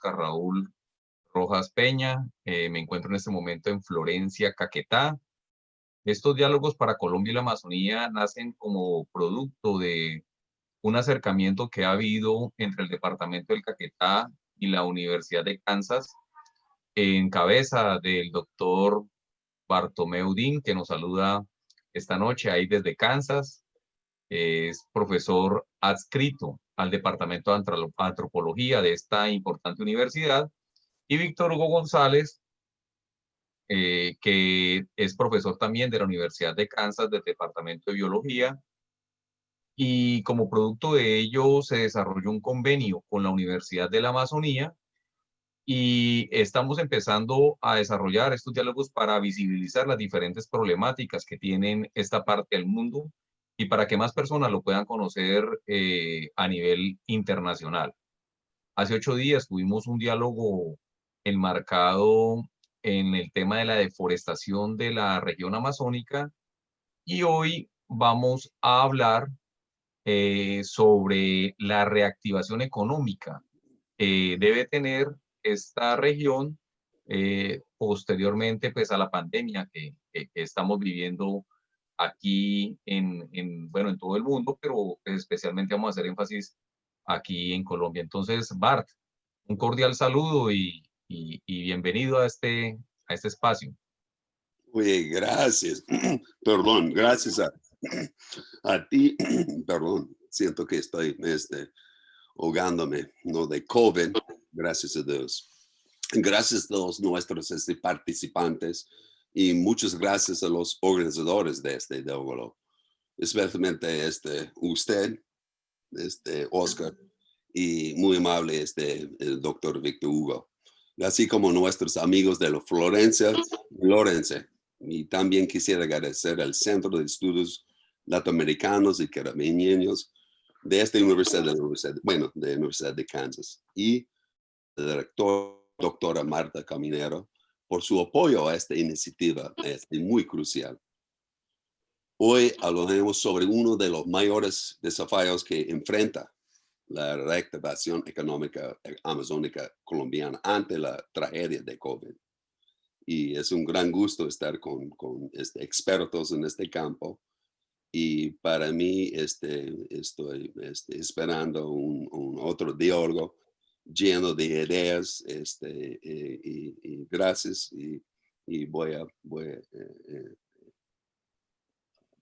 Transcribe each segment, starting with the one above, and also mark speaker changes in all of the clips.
Speaker 1: Oscar Raúl Rojas Peña. Me encuentro en este momento en Florencia, Caquetá. Estos diálogos para Colombia y la Amazonía nacen como producto de un acercamiento que ha habido entre el departamento del Caquetá y la Universidad de Kansas, en cabeza del doctor Bartomeu Din, que nos saluda esta noche ahí desde Kansas. Es profesor adscrito al Departamento de Antropología de esta importante universidad, y Víctor Hugo González, que es profesor también de la Universidad de Kansas del Departamento de Biología, y como producto de ello se desarrolló un convenio con la Universidad de la Amazonía, y estamos empezando a desarrollar estos diálogos para visibilizar las diferentes problemáticas que tienen esta parte del mundo y para que más personas lo puedan conocer a nivel internacional. Hace 8 días tuvimos un diálogo enmarcado en el tema de la deforestación de la región amazónica, y hoy vamos a hablar sobre la reactivación económica que debe tener esta región posteriormente pues, a la pandemia que estamos viviendo aquí bueno, en todo el mundo, pero especialmente vamos a hacer énfasis aquí en Colombia. Entonces, Bart, un cordial saludo y bienvenido a este espacio.
Speaker 2: Oye, gracias. Perdón, gracias a ti. Perdón, siento que estoy ahogándome, ¿no? De COVID. Gracias a Dios. Gracias a todos nuestros participantes y muchas gracias a los organizadores de este diálogo, especialmente usted, Oscar, y muy amable el doctor Víctor Hugo, así como nuestros amigos de la Florencia. Y también quisiera agradecer al Centro de Estudios Latinoamericanos y Caribeños de esta universidad, de la Universidad de Kansas, y la doctora Marta Caminero por su apoyo a esta iniciativa, muy crucial. Hoy hablaremos sobre uno de los mayores desafíos que enfrenta la reactivación económica amazónica colombiana ante la tragedia de COVID. Y es un gran gusto estar con expertos en este campo. Y para mí estoy esperando un otro diálogo lleno de ideas, y gracias, y voy a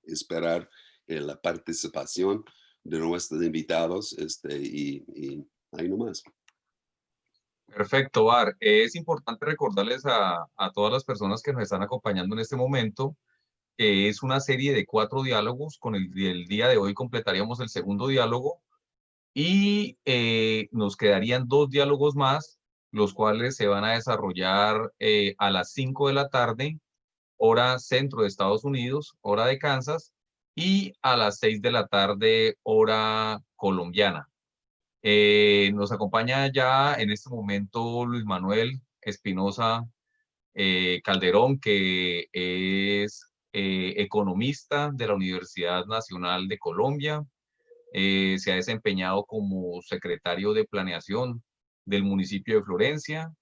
Speaker 2: esperar la participación de nuestros invitados, y ahí nomás.
Speaker 1: Perfecto, Bar. Es importante recordarles a todas las personas que nos están acompañando en este momento que es una serie de 4 diálogos. Con el día de hoy completaríamos el segundo diálogo y nos quedarían 2 diálogos más, los cuales se van a desarrollar a las 5 de la tarde, hora centro de Estados Unidos, hora de Kansas, y a las 6 de la tarde, hora colombiana. Nos acompaña ya en este momento Luis Manuel Espinosa Calderón, que es economista de la Universidad Nacional de Colombia. Se ha desempeñado como secretario de planeación del municipio de Florencia,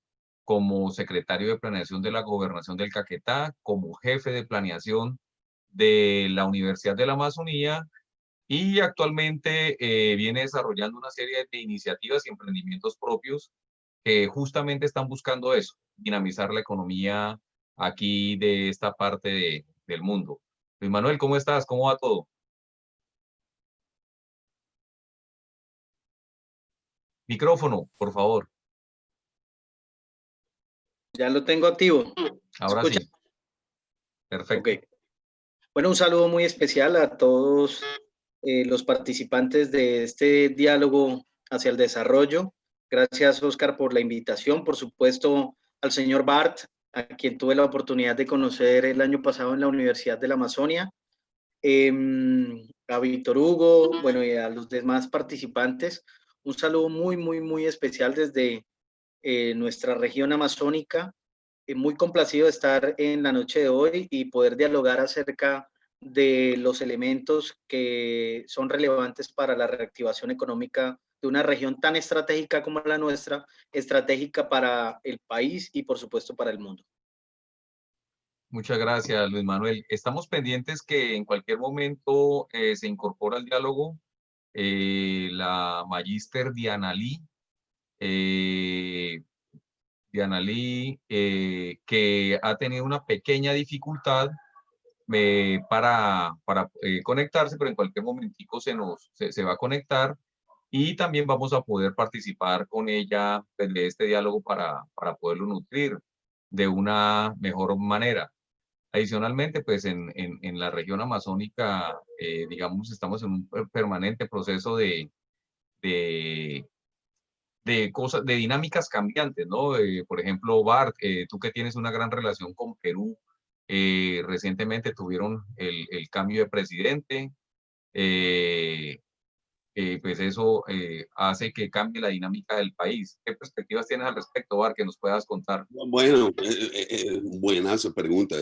Speaker 1: como secretario de planeación de la gobernación del Caquetá, como jefe de planeación de la Universidad de la Amazonía, y actualmente viene desarrollando una serie de iniciativas y emprendimientos propios que justamente están buscando eso, dinamizar la economía aquí de esta parte del mundo. Luis Manuel, ¿cómo estás? ¿Cómo va todo? Micrófono, por favor.
Speaker 3: Ya lo tengo activo.
Speaker 1: Ahora
Speaker 3: ¿Escucha?
Speaker 1: sí. Perfecto.
Speaker 3: Ok. Bueno, un saludo muy especial a todos los participantes de este diálogo hacia el desarrollo. Gracias, Oscar, por la invitación. Por supuesto, al señor Bart, a quien tuve la oportunidad de conocer el año pasado en la Universidad de la Amazonia. A Víctor Hugo, bueno, y a los demás participantes. Un saludo muy, muy, muy especial desde nuestra región amazónica. Muy complacido de estar en la noche de hoy y poder dialogar acerca de los elementos que son relevantes para la reactivación económica de una región tan estratégica como la nuestra, estratégica para el país y por supuesto para el mundo.
Speaker 1: Muchas gracias, Luis Manuel. Estamos pendientes que en cualquier momento se incorpora al diálogo la magíster eh, Diana Lee, que ha tenido una pequeña dificultad para conectarse, pero en cualquier momentico se va a conectar y también vamos a poder participar con ella pues, de este diálogo para poderlo nutrir de una mejor manera. Adicionalmente, pues en la región amazónica, digamos, estamos en un permanente proceso de, de cosas, de dinámicas cambiantes, ¿no? Por ejemplo, Bart, tú que tienes una gran relación con Perú, recientemente tuvieron el cambio de presidente, eh, pues eso hace que cambie la dinámica del país. ¿Qué perspectivas tienes al respecto, Bart, que nos puedas contar?
Speaker 2: Bueno, buena su pregunta,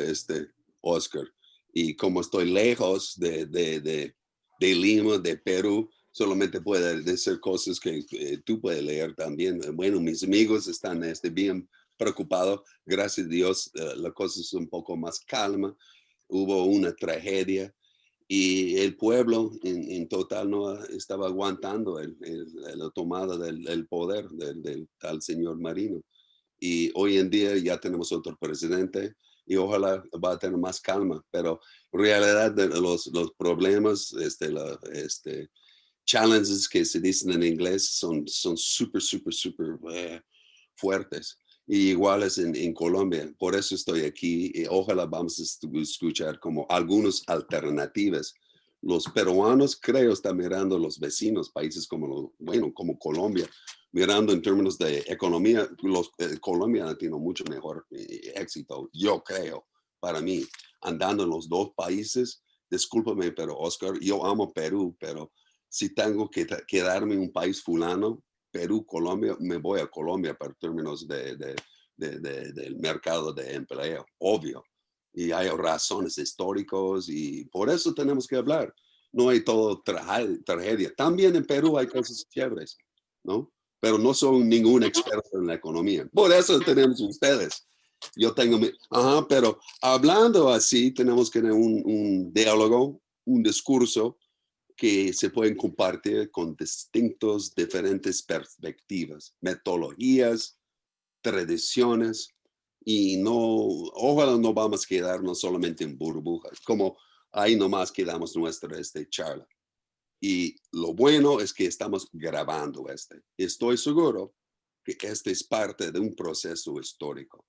Speaker 2: Oscar. Y como estoy lejos de Lima, de Perú, solamente puedo decir cosas que tú puedes leer también. Bueno, mis amigos están bien preocupados. Gracias a Dios, la cosa es un poco más calma. Hubo una tragedia y el pueblo en total no estaba aguantando la tomada del poder del tal señor Marino. Y hoy en día ya tenemos otro presidente y ojalá va a tener más calma, pero en realidad de los problemas, challenges que se dicen en inglés son súper, súper fuertes. Y iguales en Colombia. Por eso estoy aquí y ojalá vamos a escuchar como algunas alternativas. Los peruanos creo están mirando los vecinos, países como, como Colombia, mirando en términos de economía. Colombia ha tenido mucho mejor éxito, yo creo, para mí, andando en los dos países. Discúlpame, pero Oscar, yo amo Perú, pero si tengo que quedarme en un país fulano, Perú, Colombia, me voy a Colombia para términos del mercado de empleo, obvio. Y hay razones históricas y por eso tenemos que hablar. No hay todo tragedia. También en Perú hay cosas chéveres, ¿no? Pero no soy ningún experto en la economía. Por eso tenemos ustedes. Yo tengo pero hablando así, tenemos que tener un diálogo, un discurso que se pueden compartir con distintos, diferentes perspectivas, metodologías, tradiciones, y no, ojalá no vamos a quedarnos solamente en burbujas, como ahí nomás quedamos nuestra charla. Y lo bueno es que estamos grabando Estoy seguro que este es parte de un proceso histórico.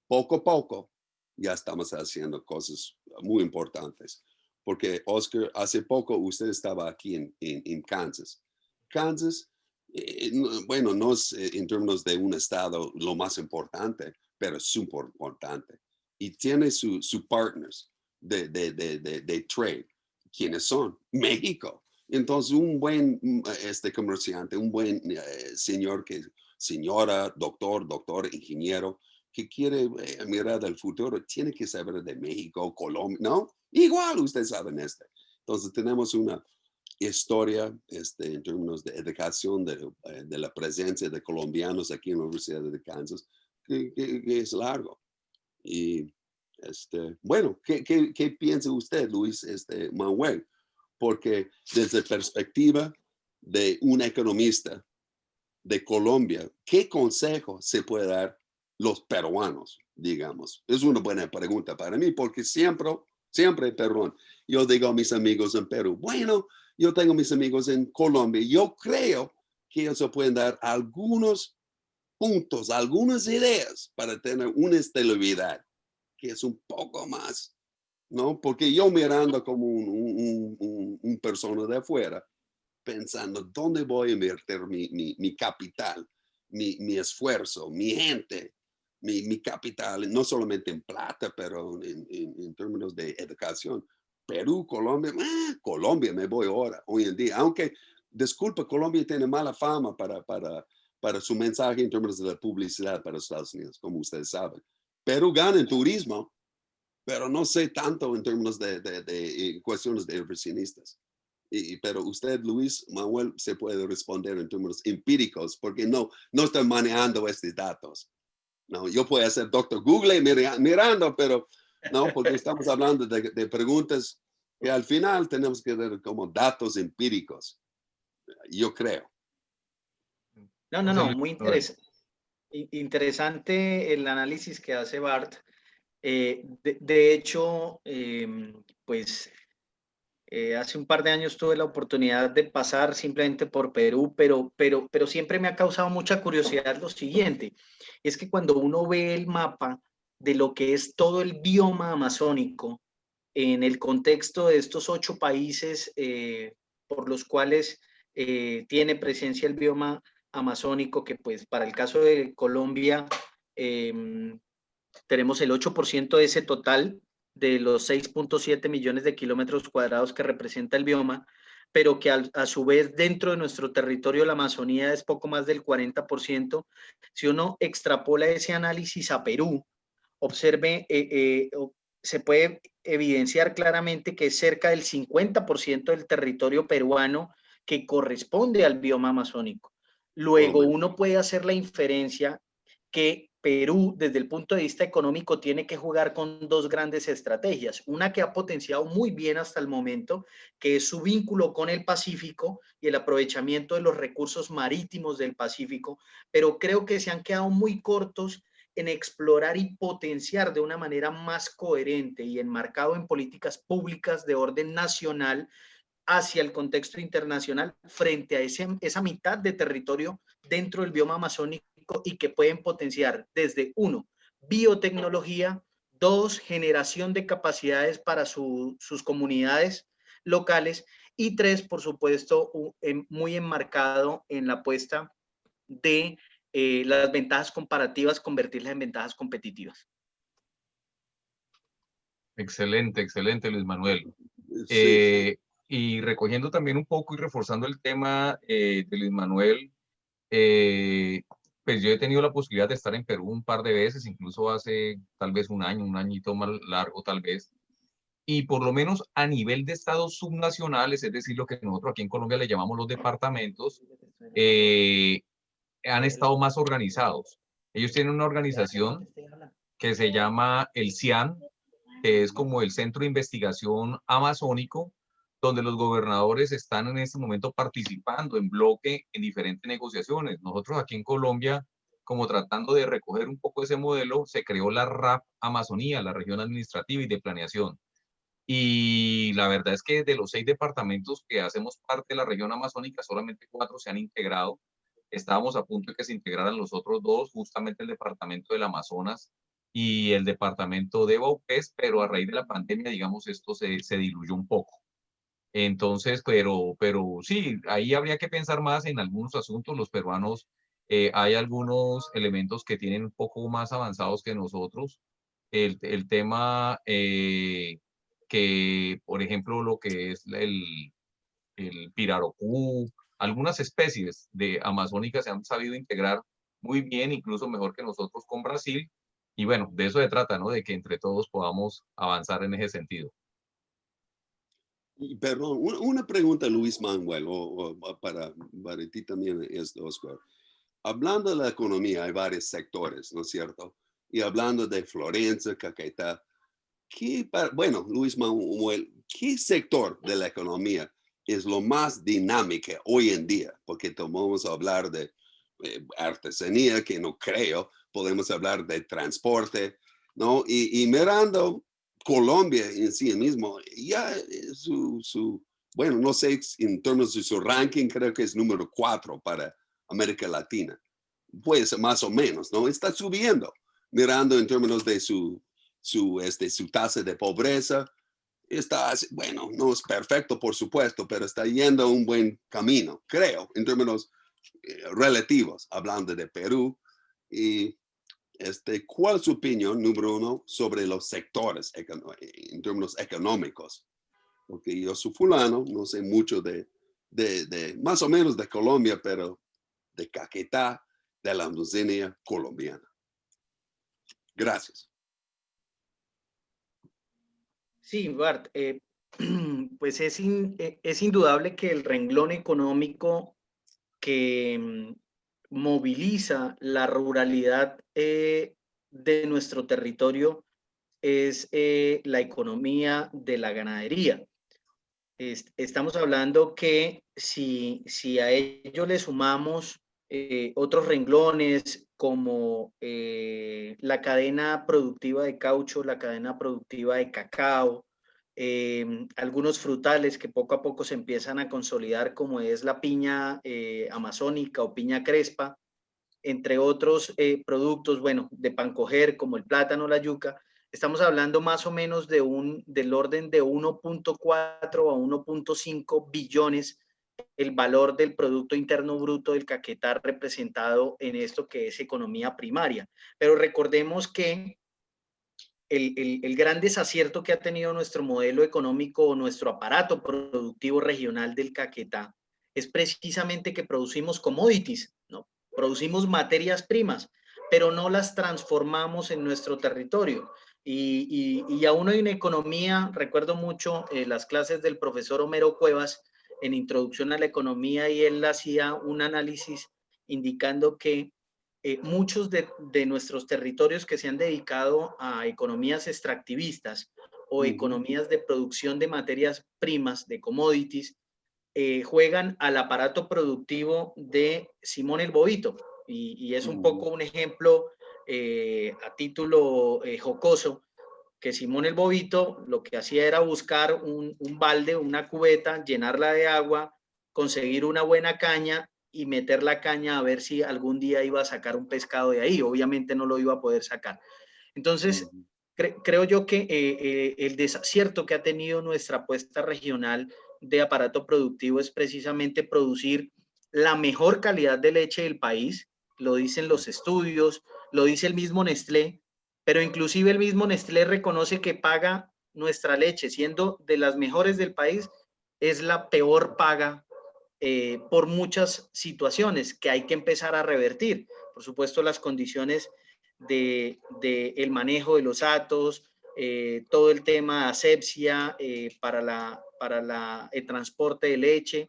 Speaker 2: Poco a poco ya estamos haciendo cosas muy importantes. Porque, Oscar, hace poco usted estaba aquí en Kansas. Kansas, bueno, no es en términos de un estado lo más importante, pero es súper importante. Y tiene sus partners de trade. ¿Quiénes son? México. Entonces, un buen comerciante, un buen señora, doctor, ingeniero, que quiere mirar al futuro, tiene que saber de México, Colombia, ¿no? Igual ustedes saben Entonces tenemos una historia en términos de educación de la presencia de colombianos aquí en la Universidad de Kansas, que es largo. Y bueno, ¿qué piensa usted, Luis Manuel? Porque desde perspectiva de un economista de Colombia, ¿qué consejo se puede dar los peruanos, digamos? Es una buena pregunta para mí, porque siempre, perdón, yo digo a mis amigos en Perú, bueno, yo tengo mis amigos en Colombia, yo creo que ellos pueden dar algunos puntos, algunas ideas para tener una estabilidad que es un poco más, ¿no? Porque yo mirando como un persona de afuera, pensando dónde voy a invertir mi capital, mi esfuerzo, mi gente, mi capital, no solamente en plata, pero en términos de educación. Perú, Colombia, Colombia me voy ahora, hoy en día, aunque, disculpa, Colombia tiene mala fama para su mensaje en términos de la publicidad para Estados Unidos, como ustedes saben. Perú gana en turismo, pero no sé tanto en términos de cuestiones de inversionistas. pero usted, Luis Manuel, se puede responder en términos empíricos, porque no estoy manejando estos datos. No, yo puedo hacer doctor Google mirando, pero no, porque estamos hablando de preguntas que al final tenemos que ver como datos empíricos, yo creo.
Speaker 3: No, muy
Speaker 1: Manuel.
Speaker 3: interesante el análisis que hace Bart. De hecho, pues hace un par de años tuve la oportunidad de pasar simplemente por Perú, pero siempre me ha causado mucha curiosidad lo siguiente, es que cuando uno ve el mapa de lo que es todo el bioma amazónico en el contexto de estos 8 países por los cuales tiene presencia el bioma amazónico, que pues para el caso de Colombia tenemos el 8% de ese total de los 6.7 millones de kilómetros cuadrados que representa el bioma, pero que a su vez dentro de nuestro territorio la Amazonía es poco más del 40%. Si uno extrapola ese análisis a Perú, observe, se puede evidenciar claramente que es cerca del 50% del territorio peruano que corresponde al bioma amazónico. Luego uno puede hacer la inferencia que Perú, desde el punto de vista económico, tiene que jugar con 2 grandes estrategias. Una que ha potenciado muy bien hasta el momento, que es su vínculo con el Pacífico y el aprovechamiento de los recursos marítimos del Pacífico, pero creo que se han quedado muy cortos en explorar y potenciar de una manera más coherente y enmarcado en políticas públicas de orden nacional hacia el contexto internacional frente a esa mitad de territorio dentro del bioma amazónico y que pueden potenciar desde 1, biotecnología, 2, generación de capacidades para sus comunidades locales y 3, por supuesto, muy enmarcado en la apuesta de las ventajas comparativas, convertirlas en ventajas competitivas.
Speaker 1: Excelente, excelente, Luis Manuel.
Speaker 2: Sí.
Speaker 1: Y recogiendo también un poco y reforzando el tema de Luis Manuel, pues yo he tenido la posibilidad de estar en Perú un par de veces, incluso hace tal vez un año, un añito más largo tal vez, y por lo menos a nivel de estados subnacionales, es decir, lo que nosotros aquí en Colombia le llamamos los departamentos, han estado más organizados. Ellos tienen una organización que se llama el CIAN, que es como el Centro de Investigación Amazónico, donde los gobernadores están en este momento participando en bloque en diferentes negociaciones. Nosotros aquí en Colombia, como tratando de recoger un poco ese modelo, se creó la RAP Amazonía, la Región Administrativa y de Planeación. Y la verdad es que de los 6 departamentos que hacemos parte de la región amazónica, solamente 4 se han integrado. Estábamos a punto de que se integraran los otros 2, justamente el departamento del Amazonas y el departamento de Baupés, pero a raíz de la pandemia, digamos, esto se diluyó un poco. Entonces, pero sí, ahí habría que pensar más en algunos asuntos. Los peruanos, hay algunos elementos que tienen un poco más avanzados que nosotros. El tema que, por ejemplo, lo que es el pirarucú, algunas especies de amazónicas se han sabido integrar muy bien, incluso mejor que nosotros con Brasil. Y bueno, de eso se trata, ¿no? De que entre todos podamos avanzar en ese sentido.
Speaker 2: Y perdón, una pregunta, Luis Manuel, o para ti también, Oscar. Hablando de la economía, hay varios sectores, ¿no es cierto? Y hablando de Florencia, Caquetá, bueno, Luis Manuel, ¿qué sector de la economía es lo más dinámico hoy en día? Porque vamos a hablar de artesanía, que no creo, podemos hablar de transporte, ¿no? Y mirando Colombia en sí mismo, ya bueno, no sé, en términos de su ranking, creo que es número 4 para América Latina. Puede ser más o menos, ¿no? Está subiendo, mirando en términos de su tasa de pobreza. Está, bueno, no es perfecto, por supuesto, pero está yendo un buen camino, creo, en términos relativos, hablando de Perú. Y ¿cuál es su opinión, número 1, sobre los sectores en términos económicos? Porque yo soy fulano, no sé mucho de más o menos de Colombia, pero de Caquetá, de la Amazonía colombiana. Gracias.
Speaker 3: Sí, Bart, Pues es indudable que el renglón económico que moviliza la ruralidad de nuestro territorio es la economía de la ganadería. Estamos hablando que si a ello le sumamos otros renglones como la cadena productiva de caucho, la cadena productiva de cacao, algunos frutales que poco a poco se empiezan a consolidar, como es la piña amazónica o piña crespa, entre otros productos, bueno, de pancoger como el plátano, la yuca. Estamos hablando más o menos del orden de 1.4 a 1.5 billones el valor del Producto Interno Bruto del Caquetá representado en esto que es economía primaria. Pero recordemos que el gran desacierto que ha tenido nuestro modelo económico o nuestro aparato productivo regional del Caquetá es precisamente que producimos commodities, ¿no? Producimos materias primas, pero no las transformamos en nuestro territorio. Y aún hay una economía, recuerdo mucho las clases del profesor Homero Cuevas en Introducción a la Economía, y él hacía un análisis indicando que muchos de nuestros territorios que se han dedicado a economías extractivistas o economías de producción de materias primas, de commodities, juegan al aparato productivo de Simón el Bobito. Y es un poco un ejemplo a título jocoso, que Simón el Bobito lo que hacía era buscar un balde, una cubeta, llenarla de agua, conseguir una buena caña y meter la caña a ver si algún día iba a sacar un pescado de ahí. Obviamente no lo iba a poder sacar. Entonces, creo yo que el desacierto que ha tenido nuestra apuesta regional de aparato productivo es precisamente producir la mejor calidad de leche del país, lo dicen los estudios, lo dice el mismo Nestlé, pero inclusive el mismo Nestlé reconoce que paga nuestra leche, siendo de las mejores del país, es la peor paga por muchas situaciones que hay que empezar a revertir. Por supuesto, las condiciones el manejo de los atos, todo el tema de asepsia para el transporte de leche.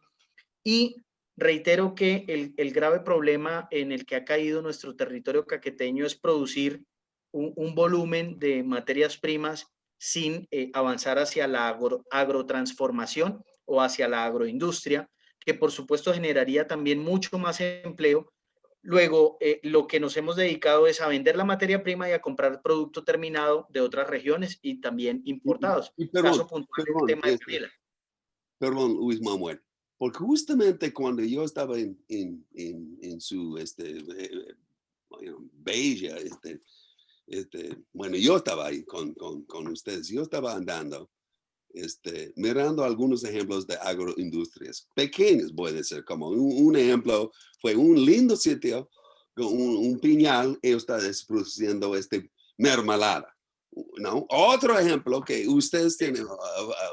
Speaker 3: Y reitero que el grave problema en el que ha caído nuestro territorio caqueteño es producir un volumen de materias primas sin avanzar hacia la agrotransformación o hacia la agroindustria, que por supuesto generaría también mucho más empleo. Luego, lo que nos hemos dedicado es a vender la materia prima y a comprar producto terminado de otras regiones y también importados. Caso puntual del tema de canela.
Speaker 2: Perdón, Luis Manuel, porque justamente cuando yo estaba en su bella, bueno, yo estaba ahí con ustedes, yo estaba andando, mirando algunos ejemplos de agroindustrias, pequeños puede ser, como un ejemplo, fue un lindo sitio, un piñal, ellos están produciendo mermelada, ¿no? Otro ejemplo que ustedes tienen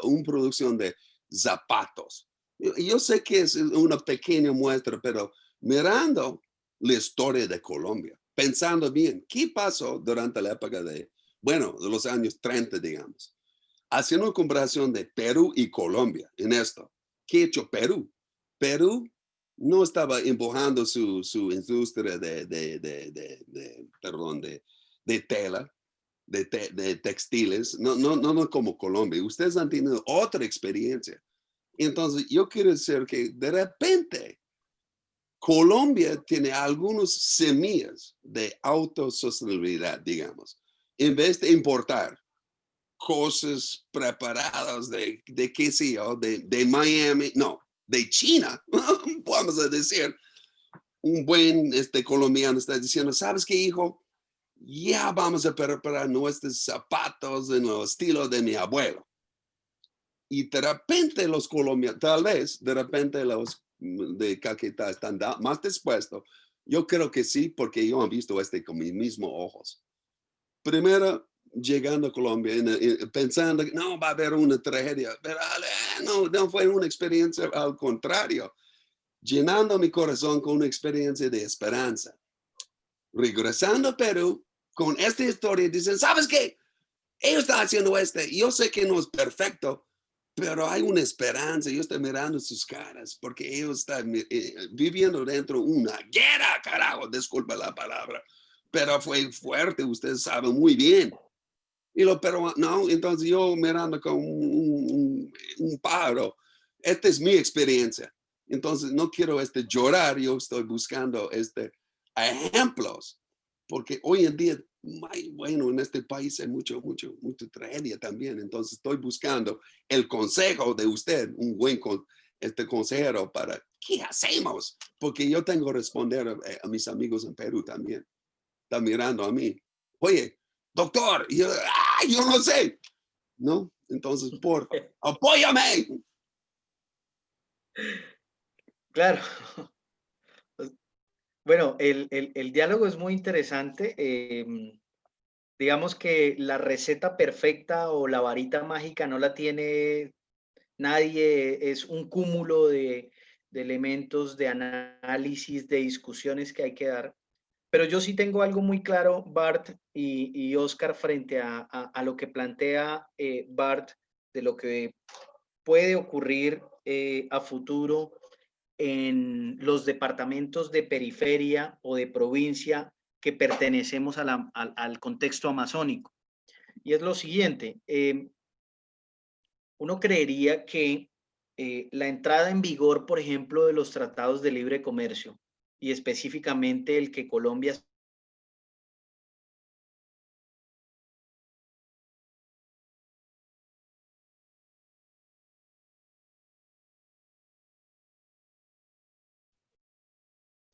Speaker 2: una producción de zapatos. Yo sé que es una pequeña muestra, pero mirando la historia de Colombia, pensando bien, ¿qué pasó durante la época de los años 30, digamos? Haciendo una comparación de Perú y Colombia en esto. ¿Qué ha hecho Perú? Perú no estaba empujando su industria de tela, de textiles, no como Colombia. Ustedes han tenido otra experiencia. Entonces, yo quiero decir que de repente Colombia tiene algunas semillas de autosostenibilidad, digamos, en vez de importar cosas preparadas de qué sé yo, de Miami, no, de China, vamos a decir. Un buen colombiano está diciendo, ¿sabes qué, hijo? Ya vamos a preparar nuestros zapatos en el estilo de mi abuelo. Y de repente los colombianos, tal vez, de repente los de Caquetá están más dispuestos. Yo creo que sí, porque yo he visto con mis mismos ojos. Primero, llegando a Colombia, pensando que no va a haber una tragedia, pero no fue una experiencia, al contrario, llenando mi corazón con una experiencia de esperanza. Regresando a Perú, con esta historia, dicen, ¿sabes qué? Ellos están haciendo yo sé que no es perfecto, pero hay una esperanza. Yo estoy mirando sus caras porque ellos están viviendo dentro de una guerra, carajo, disculpa la palabra, pero fue fuerte, ustedes saben muy bien. Y lo peruanos, no, entonces yo mirando con un pájaro, esta es mi experiencia. Entonces no quiero llorar, yo estoy buscando ejemplos, porque hoy en día, bueno, en este país hay mucha tragedia también. Entonces estoy buscando el consejo de usted, un buen consejero para qué hacemos, porque yo tengo que responder a mis amigos en Perú también. Están mirando a mí. Oye, doctor, yo no sé, ¿no? Entonces, por favor, apóyame.
Speaker 3: Claro. Bueno, el diálogo es muy interesante. Digamos que la receta perfecta o la varita mágica no la tiene nadie, es un cúmulo de elementos, de análisis, de discusiones que hay que dar. Pero yo sí tengo algo muy claro, Bart y Oscar, frente a lo que plantea Bart, de lo que puede ocurrir a futuro en los departamentos de periferia o de provincia que pertenecemos al contexto amazónico. Y es lo siguiente, uno creería que la entrada en vigor, por ejemplo, de los tratados de libre comercio y específicamente el que Colombia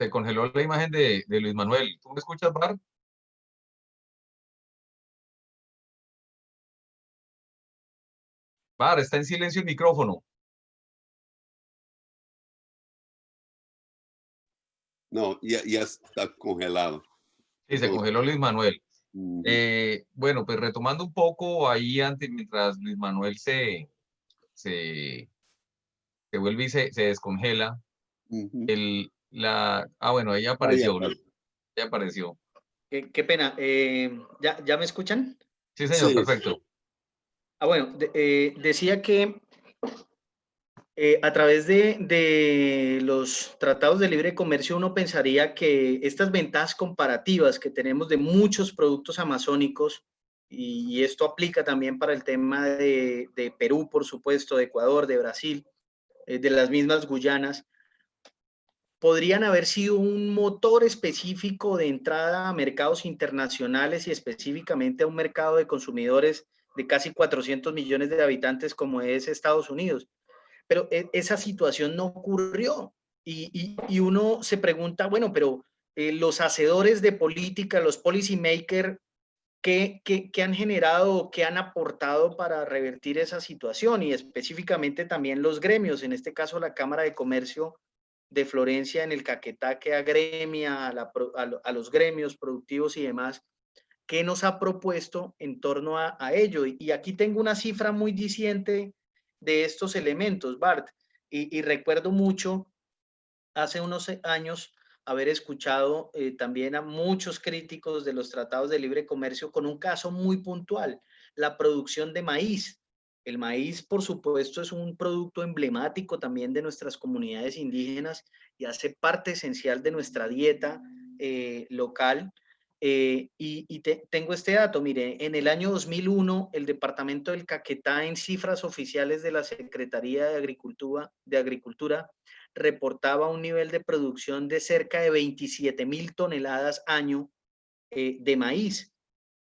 Speaker 1: Se congeló la imagen de Luis Manuel. ¿Tú me escuchas, Bar? Bar, está en silencio el micrófono.
Speaker 2: No, ya está congelado.
Speaker 1: Sí, se
Speaker 2: Entonces,
Speaker 1: congeló Luis Manuel.
Speaker 2: ujú,
Speaker 1: Bueno, pues retomando un poco ahí antes, mientras Luis Manuel se, se vuelve y se descongela,
Speaker 2: ujú.
Speaker 1: bueno, ahí
Speaker 2: Ah, ya
Speaker 1: apareció,
Speaker 2: está.
Speaker 1: ya apareció.
Speaker 3: qué pena, ¿ya me escuchan?
Speaker 1: Sí, señor,
Speaker 2: Sí,
Speaker 1: perfecto.
Speaker 3: Bueno, decía que a través de los tratados de libre comercio uno pensaría que estas ventajas comparativas que tenemos de muchos productos amazónicos, y esto aplica también para el tema de Perú, por supuesto, de Ecuador, de Brasil, de las mismas Guyanas, podrían haber sido un motor específico de entrada a mercados internacionales y específicamente a un mercado de consumidores de casi 400 millones de habitantes como es Estados Unidos. Pero esa situación no ocurrió y uno se pregunta, bueno, pero los hacedores de política, los policy makers, ¿qué han generado, qué han aportado para revertir esa situación? Y específicamente también los gremios, en este caso la Cámara de Comercio de Florencia en el Caquetá, que agremia a los gremios productivos y demás, ¿qué nos ha propuesto en torno a ello? Y aquí tengo una cifra muy diciente de estos elementos, Bart, y recuerdo mucho hace unos años haber escuchado también a muchos críticos de los tratados de libre comercio con un caso muy puntual, la producción de maíz. El maíz, por supuesto, es un producto emblemático también de nuestras comunidades indígenas y hace parte esencial de nuestra dieta local. Tengo este dato, mire, en el año 2001, el departamento del Caquetá, en cifras oficiales de la Secretaría de Agricultura reportaba un nivel de producción de cerca de 27.000 toneladas año de maíz.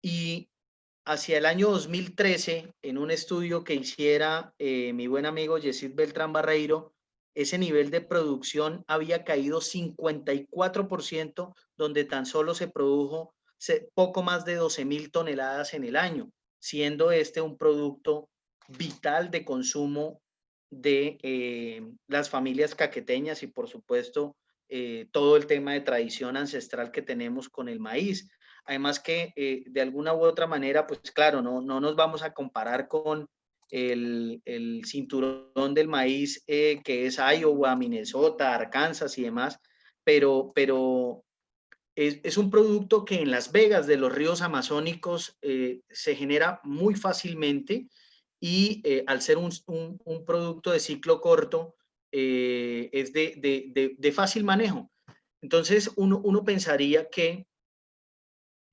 Speaker 3: Y hacia el año 2013, en un estudio que hiciera mi buen amigo Yesid Beltrán Barreiro, ese nivel de producción había caído 54%, donde tan solo se produjo poco más de 12.000 toneladas en el año, siendo este un producto vital de consumo de las familias caqueteñas y por supuesto todo el tema de tradición ancestral que tenemos con el maíz. Además que de alguna u otra manera, pues claro, no nos vamos a comparar con el cinturón del maíz que es Iowa, Minnesota, Arkansas y demás, pero es un producto que en las vegas de los ríos amazónicos se genera muy fácilmente y al ser un producto de ciclo corto, es de fácil manejo. Entonces, uno pensaría que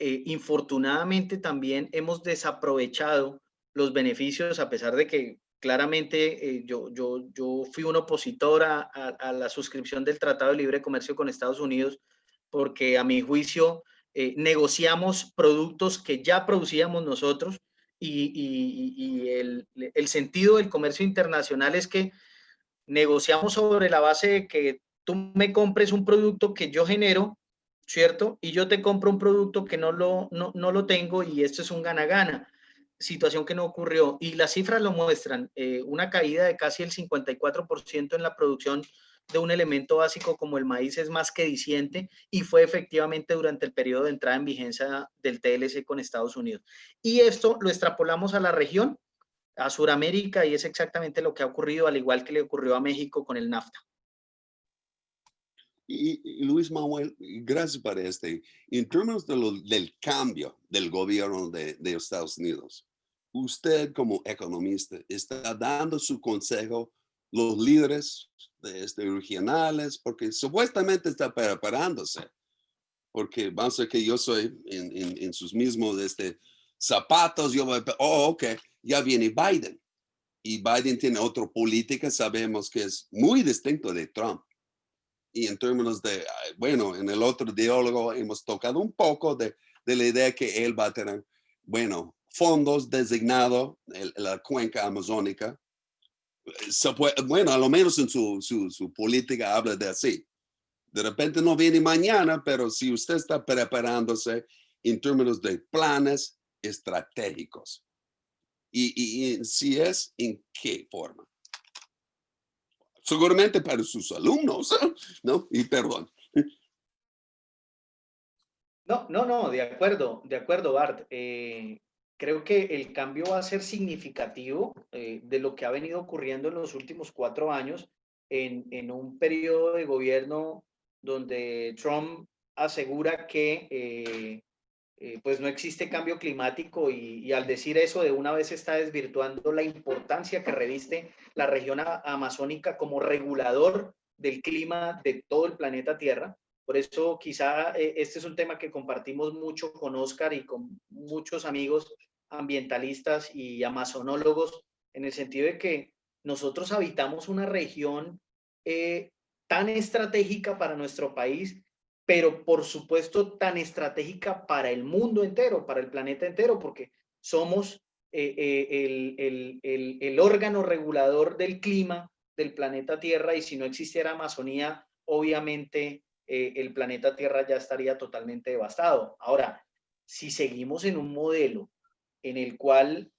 Speaker 3: infortunadamente también hemos desaprovechado los beneficios, a pesar de que claramente yo fui un opositor a la suscripción del Tratado de Libre Comercio con Estados Unidos, porque a mi juicio negociamos productos que ya producíamos nosotros y el sentido del comercio internacional es que negociamos sobre la base de que tú me compres un producto que yo genero, ¿cierto? Y yo te compro un producto que no lo tengo y esto es un gana-gana, situación que no ocurrió. Y las cifras lo muestran, una caída de casi el 54% en la producción de un elemento básico como el maíz es más que diciente y fue efectivamente durante el periodo de entrada en vigencia del TLC con Estados Unidos. Y esto lo extrapolamos a la región, a Sudamérica, y es exactamente lo que ha ocurrido, al igual que le ocurrió a México con el NAFTA.
Speaker 2: Y Luis Manuel, gracias por en términos del cambio del gobierno de Estados Unidos, usted como economista está dando su consejo los líderes regionales, porque supuestamente está preparándose, porque vamos a ver que yo soy en sus mismos zapatos, yo voy, ok, ya viene Biden, y Biden tiene otra política, sabemos que es muy distinto de Trump. Y en términos de, bueno, en el otro diálogo hemos tocado un poco de la idea que él va a tener, bueno, fondos designados en la cuenca amazónica. Bueno, a lo menos en su política habla de así. De repente no viene mañana, pero si usted está preparándose en términos de planes estratégicos. Y si es, ¿en qué forma? Seguramente para sus alumnos, ¿no? Y perdón.
Speaker 3: No, de acuerdo, Bart. Creo que el cambio va a ser significativo de lo que ha venido ocurriendo en los últimos 4 años en un periodo de gobierno donde Trump asegura que pues no existe cambio climático y al decir eso de una vez está desvirtuando la importancia que reviste la región amazónica como regulador del clima de todo el planeta Tierra. Por eso quizá este es un tema que compartimos mucho con Oscar y con muchos amigos ambientalistas y amazonólogos, en el sentido de que nosotros habitamos una región tan estratégica para nuestro país, pero por supuesto tan estratégica para el mundo entero, para el planeta entero, porque somos el órgano regulador del clima del planeta Tierra, y si no existiera Amazonía, obviamente el planeta Tierra ya estaría totalmente devastado. Ahora, si seguimos en un modelo en el cual,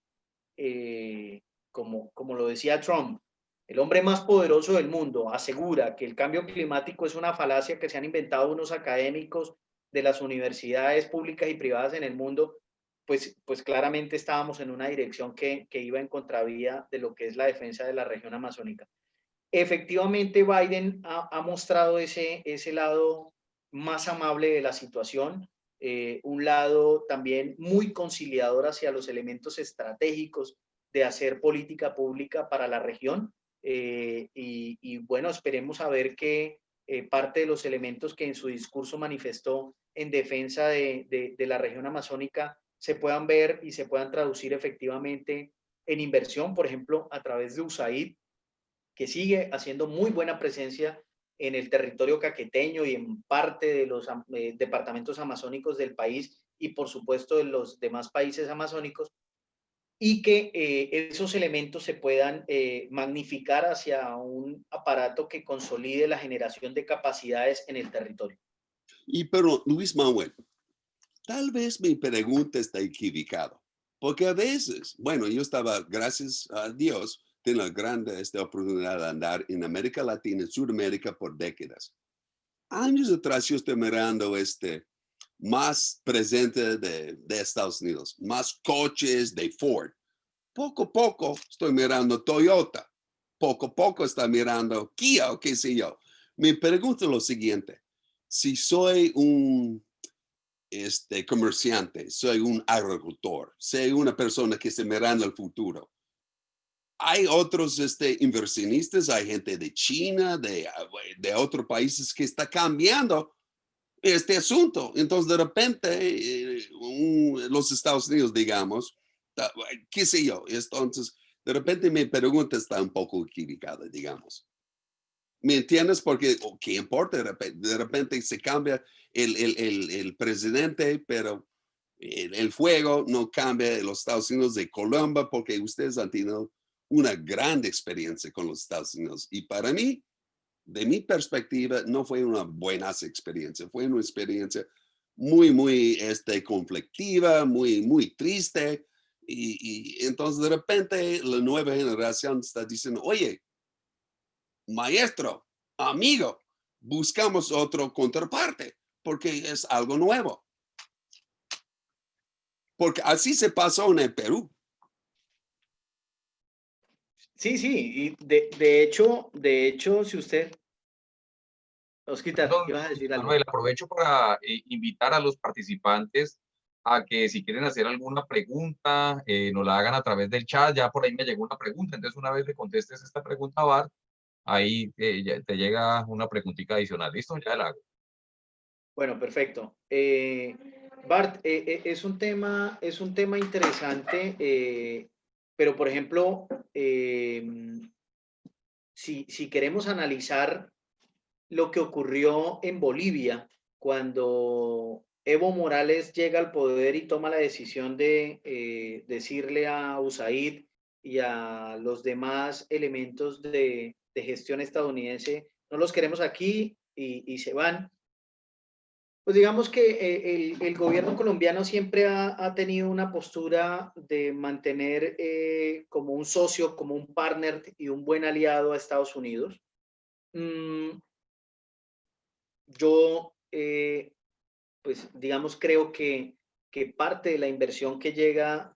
Speaker 3: como lo decía Trump, el hombre más poderoso del mundo asegura que el cambio climático es una falacia que se han inventado unos académicos de las universidades públicas y privadas en el mundo, pues claramente estábamos en una dirección que iba en contravía de lo que es la defensa de la región amazónica. Efectivamente, Biden ha mostrado ese lado más amable de la situación, un lado también muy conciliador hacia los elementos estratégicos de hacer política pública para la región. Y bueno, esperemos a ver que parte de los elementos que en su discurso manifestó en defensa de la región amazónica se puedan ver y se puedan traducir efectivamente en inversión, por ejemplo, a través de USAID, que sigue haciendo muy buena presencia en el territorio caqueteño y en parte de los departamentos amazónicos del país y por supuesto de los demás países amazónicos, y que esos elementos se puedan magnificar hacia un aparato que consolide la generación de capacidades en el territorio.
Speaker 2: Pero Luis Manuel, tal vez mi pregunta está equivocada, porque a veces, bueno, yo estaba, gracias a Dios, tengo la grande oportunidad de andar en América Latina, en Sudamérica por décadas. Años atrás yo estoy mirando más presente de Estados Unidos, más coches de Ford. Poco a poco estoy mirando Toyota, poco a poco está mirando Kia o qué sé yo. Me pregunto lo siguiente, si soy un comerciante, soy un agricultor, soy una persona que está mirando el futuro, hay otros inversionistas, hay gente de China, de otros países que está cambiando este asunto. Entonces, de repente, los Estados Unidos, digamos, qué sé yo, entonces, de repente mi pregunta está un poco equivocada, digamos. ¿Me entiendes? Porque, ¿qué importa? De repente se cambia el presidente, pero el fuego no cambia en los Estados Unidos de Colombia porque ustedes han tenido una gran experiencia con los Estados Unidos. Y para mí, de mi perspectiva, no fue una buena experiencia. Fue una experiencia muy conflictiva, muy triste. Y entonces de repente la nueva generación está diciendo, oye, maestro, amigo, buscamos otro contraparte porque es algo nuevo. Porque así se pasó en el Perú.
Speaker 3: Sí, sí, y de hecho, si usted, Osquitar,
Speaker 1: Perdón,
Speaker 3: ibas a decir algo.
Speaker 1: Manuel, aprovecho para invitar a los participantes a que si quieren hacer alguna pregunta, nos la hagan a través del chat. Ya por ahí me llegó una pregunta, entonces una vez le contestes esta pregunta, Bart, ahí ya te llega una preguntita adicional. ¿Listo? Ya la hago.
Speaker 3: Bueno, perfecto. Bart, es un tema interesante, pero por ejemplo, si queremos analizar lo que ocurrió en Bolivia cuando Evo Morales llega al poder y toma la decisión de decirle a USAID y a los demás elementos de gestión estadounidense, no los queremos aquí y se van. Pues digamos que el gobierno colombiano siempre ha tenido una postura de mantener como un socio, como un partner y un buen aliado a Estados Unidos. Mm, yo, pues digamos, creo que parte de la inversión que llega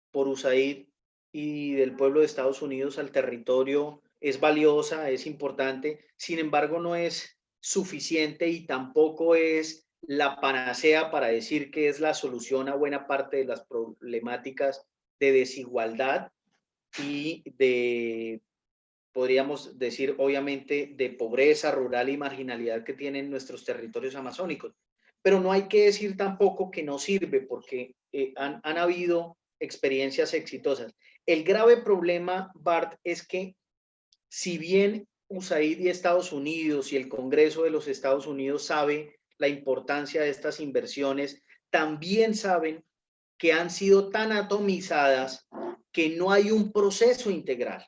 Speaker 3: por USAID y del pueblo de Estados Unidos al territorio es valiosa, es importante, sin embargo no es suficiente y tampoco es la panacea para decir que es la solución a buena parte de las problemáticas de desigualdad y de, podríamos decir, obviamente, de pobreza rural y marginalidad que tienen nuestros territorios amazónicos. Pero no hay que decir tampoco que no sirve, porque han habido experiencias exitosas. El grave problema, Bart, es que si bien USAID y Estados Unidos y el Congreso de los Estados Unidos sabe la importancia de estas inversiones, también saben que han sido tan atomizadas que no hay un proceso integral.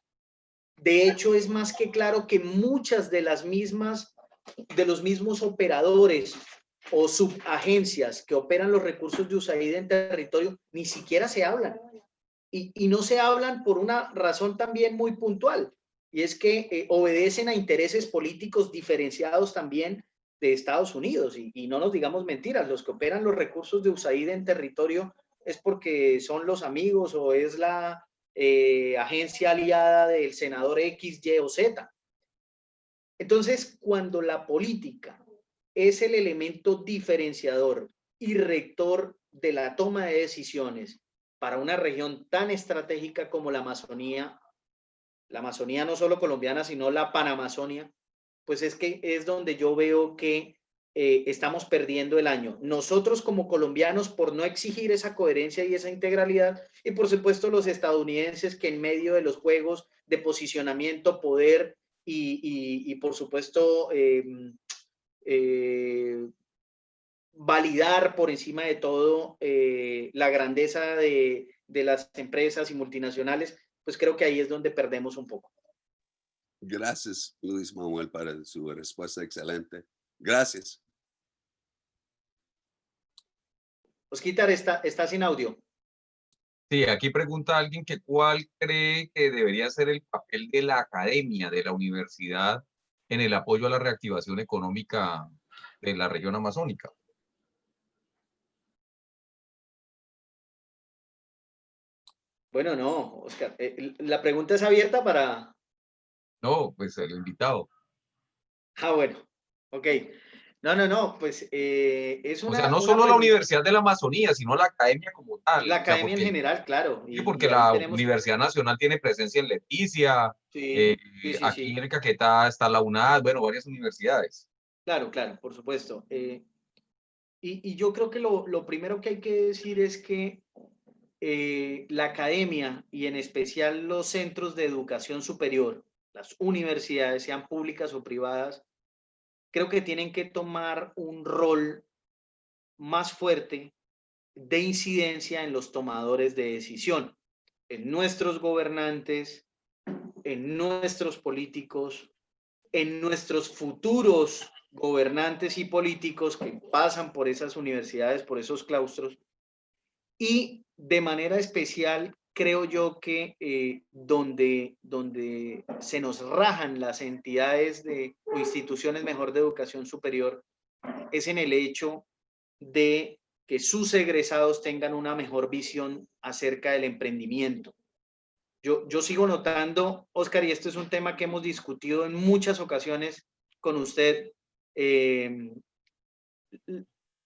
Speaker 3: De hecho, es más que claro que muchas de los mismos operadores o subagencias que operan los recursos de USAID en territorio ni siquiera se hablan. Y no se hablan por una razón también muy puntual, y es que obedecen a intereses políticos diferenciados también de Estados Unidos. Y no nos digamos mentiras, los que operan los recursos de USAID en territorio es porque son los amigos o es la agencia aliada del senador X, Y o Z. Entonces, cuando la política es el elemento diferenciador y rector de la toma de decisiones para una región tan estratégica como la Amazonía no solo colombiana, sino la Panamazonia, pues es que es donde yo veo que estamos perdiendo el año. Nosotros como colombianos por no exigir esa coherencia y esa integralidad, y por supuesto los estadounidenses que en medio de los juegos de posicionamiento, poder y por supuesto eh, validar por encima de todo la grandeza de las empresas y multinacionales, pues creo que ahí es donde perdemos un poco.
Speaker 2: Gracias, Luis Manuel, para su respuesta excelente. Gracias.
Speaker 3: Osquitar está sin audio.
Speaker 1: Sí, aquí pregunta alguien que cuál cree que debería ser el papel de la academia, de la universidad, en el apoyo a la reactivación económica de la región amazónica.
Speaker 3: Bueno, no, Oscar, la pregunta es abierta para...
Speaker 1: No, pues el invitado.
Speaker 3: Bueno, ok. No, pues es
Speaker 1: O sea, no
Speaker 3: una
Speaker 1: solo la
Speaker 3: pregunta.
Speaker 1: Universidad de la Amazonía, sino la academia como tal.
Speaker 3: La
Speaker 1: O sea,
Speaker 3: academia en
Speaker 1: porque,
Speaker 3: general, claro,
Speaker 1: sí,
Speaker 3: y
Speaker 1: porque
Speaker 3: ahí
Speaker 1: la
Speaker 3: tenemos,
Speaker 1: Universidad Nacional tiene presencia en Leticia,
Speaker 3: sí, sí, sí,
Speaker 1: aquí
Speaker 3: sí,
Speaker 1: en Caquetá está la UNAD, bueno, varias universidades.
Speaker 3: claro, por supuesto. Y yo creo que lo primero que hay que decir es que la academia y en especial los centros de educación superior, las universidades, sean públicas o privadas, creo que tienen que tomar un rol más fuerte de incidencia en los tomadores de decisión, en nuestros gobernantes, en nuestros políticos, en nuestros futuros gobernantes y políticos que pasan por esas universidades, por esos claustros. Y de manera especial, creo yo que donde se nos rajan las entidades o instituciones mejor de educación superior es en el hecho de que sus egresados tengan una mejor visión acerca del emprendimiento. Yo sigo notando, Oscar, y esto es un tema que hemos discutido en muchas ocasiones con usted, eh,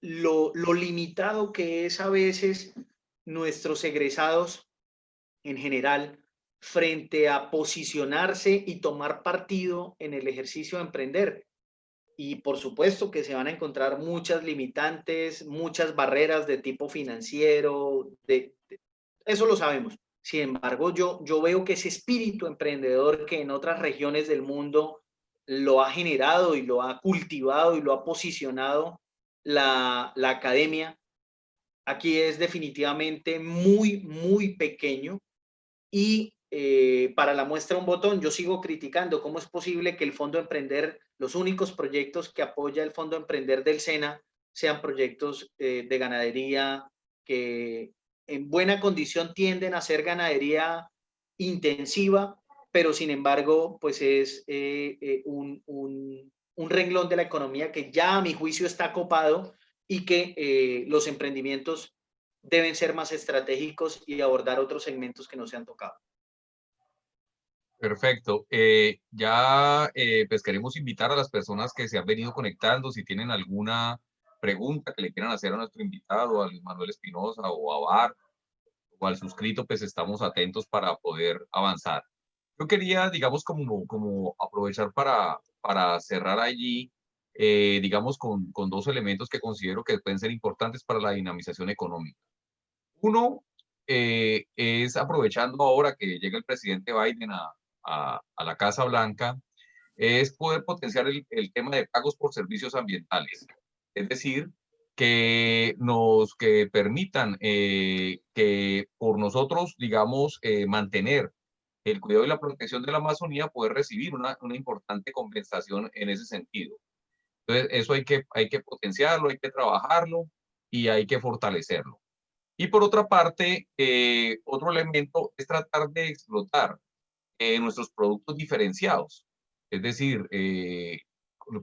Speaker 3: lo limitado que es a veces nuestros egresados en general frente a posicionarse y tomar partido en el ejercicio de emprender. Y por supuesto que se van a encontrar muchas limitantes, muchas barreras de tipo financiero, eso lo sabemos. Sin embargo, yo veo que ese espíritu emprendedor que en otras regiones del mundo lo ha generado y lo ha cultivado y lo ha posicionado la academia, aquí es definitivamente muy pequeño y para la muestra un botón, yo sigo criticando cómo es posible que el Fondo Emprender, los únicos proyectos que apoya el Fondo Emprender del SENA sean proyectos de ganadería que en buena condición tienden a ser ganadería intensiva, pero sin embargo, pues es un renglón de la economía que ya a mi juicio está copado y que los emprendimientos deben ser más estratégicos y abordar otros segmentos que no se han tocado.
Speaker 1: Perfecto. Pues queremos invitar a las personas que se han venido conectando, si tienen alguna pregunta que le quieran hacer a nuestro invitado, al Manuel Espinosa o a Bar o al suscrito, pues estamos atentos para poder avanzar. Yo quería, digamos, como aprovechar para cerrar allí, digamos, con dos elementos que considero que pueden ser importantes para la dinamización económica. Uno, es aprovechando ahora que llega el presidente Biden a la Casa Blanca, es poder potenciar el tema de pagos por servicios ambientales. Es decir, que permitan que por nosotros, digamos, mantener el cuidado y la protección de la Amazonía, poder recibir una importante compensación en ese sentido. Entonces, eso hay que potenciarlo, hay que trabajarlo y hay que fortalecerlo. Y por otra parte, otro elemento es tratar de explotar nuestros productos diferenciados. Es decir,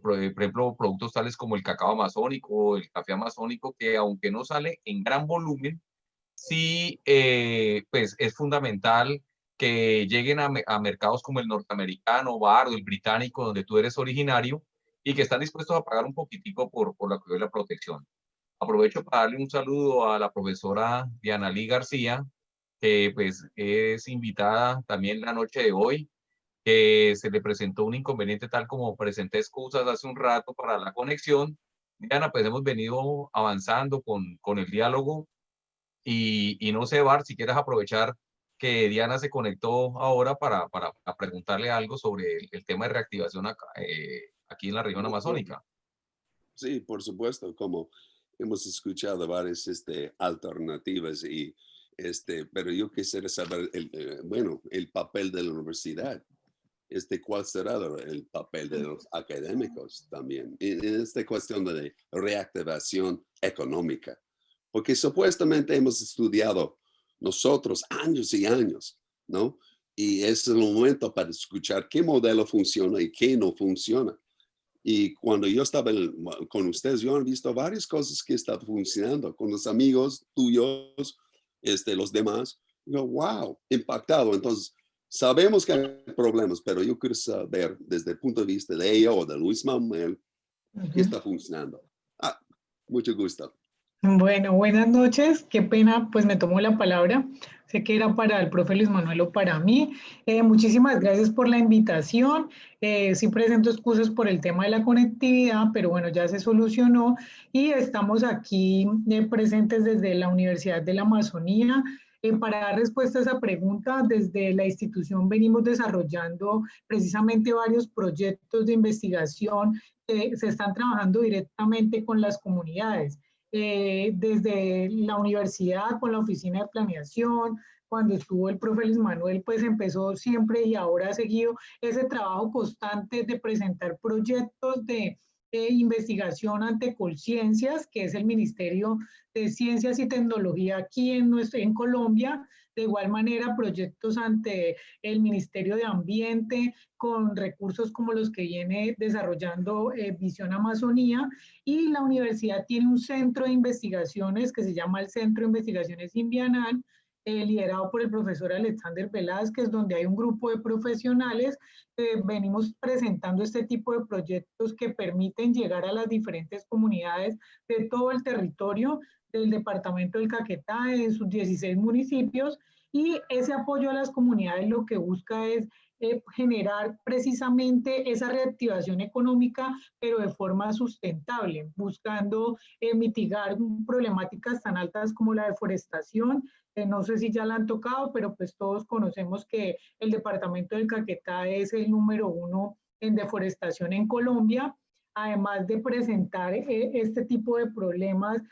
Speaker 1: por ejemplo, productos tales como el cacao amazónico, el café amazónico, que aunque no sale en gran volumen, sí, pues es fundamental que lleguen a mercados como el norteamericano, o el británico, donde tú eres originario, y que están dispuestos a pagar un poquitico por la cuidado y la protección. Aprovecho para darle un saludo a la profesora Diana Lee García, que pues es invitada también la noche de hoy, que se le presentó un inconveniente tal como presenté excusas hace un rato para la conexión. Diana, pues hemos venido avanzando con el diálogo y no sé, Bar, si quieres aprovechar que Diana se conectó ahora para preguntarle algo sobre el tema de reactivación acá, aquí en la región amazónica.
Speaker 2: Sí, por supuesto, como hemos escuchado varias alternativas pero yo quisiera saber, bueno, el papel de la universidad. ¿Cuál será el papel de los académicos también en esta cuestión de reactivación económica? Porque supuestamente hemos estudiado nosotros años y años, ¿no? Y es el momento para escuchar qué modelo funciona y qué no funciona. Y cuando yo estaba con ustedes, yo he visto varias cosas que están funcionando con los amigos tuyos, los demás. Digo, wow, impactado. Entonces, sabemos que hay problemas, pero yo quiero saber desde el punto de vista de ella o de Luis Manuel, que está funcionando. Mucho gusto.
Speaker 4: Bueno, buenas noches. Qué pena, pues me tomó la palabra. Sé que era para el profe Luis Manuel o para mí. Muchísimas gracias por la invitación. Sí presento excusas por el tema de la conectividad, pero bueno, ya se solucionó y estamos aquí presentes desde la Universidad de la Amazonía. Para dar respuesta a esa pregunta, desde la institución venimos desarrollando precisamente varios proyectos de investigación que se están trabajando directamente con las comunidades. Desde la universidad con la oficina de planeación, cuando estuvo el profe Luis Manuel, pues empezó siempre y ahora ha seguido ese trabajo constante de presentar proyectos de investigación ante Colciencias, que es el Ministerio de Ciencias y Tecnología aquí en Colombia. De igual manera, proyectos ante el Ministerio de Ambiente con recursos como los que viene desarrollando Visión Amazonía, y la universidad tiene un centro de investigaciones que se llama el Centro de Investigaciones Invianal, liderado por el profesor Alexander Velázquez, donde hay un grupo de profesionales. Venimos presentando este tipo de proyectos que permiten llegar a las diferentes comunidades de todo el territorio del departamento del Caquetá, en sus 16 municipios, y ese apoyo a las comunidades lo que busca es generar precisamente esa reactivación económica, pero de forma sustentable, buscando mitigar problemáticas tan altas como la deforestación. No sé si ya la han tocado, pero pues todos conocemos que el departamento del Caquetá es el número 1 en deforestación en Colombia. Además de presentar este tipo de problemas,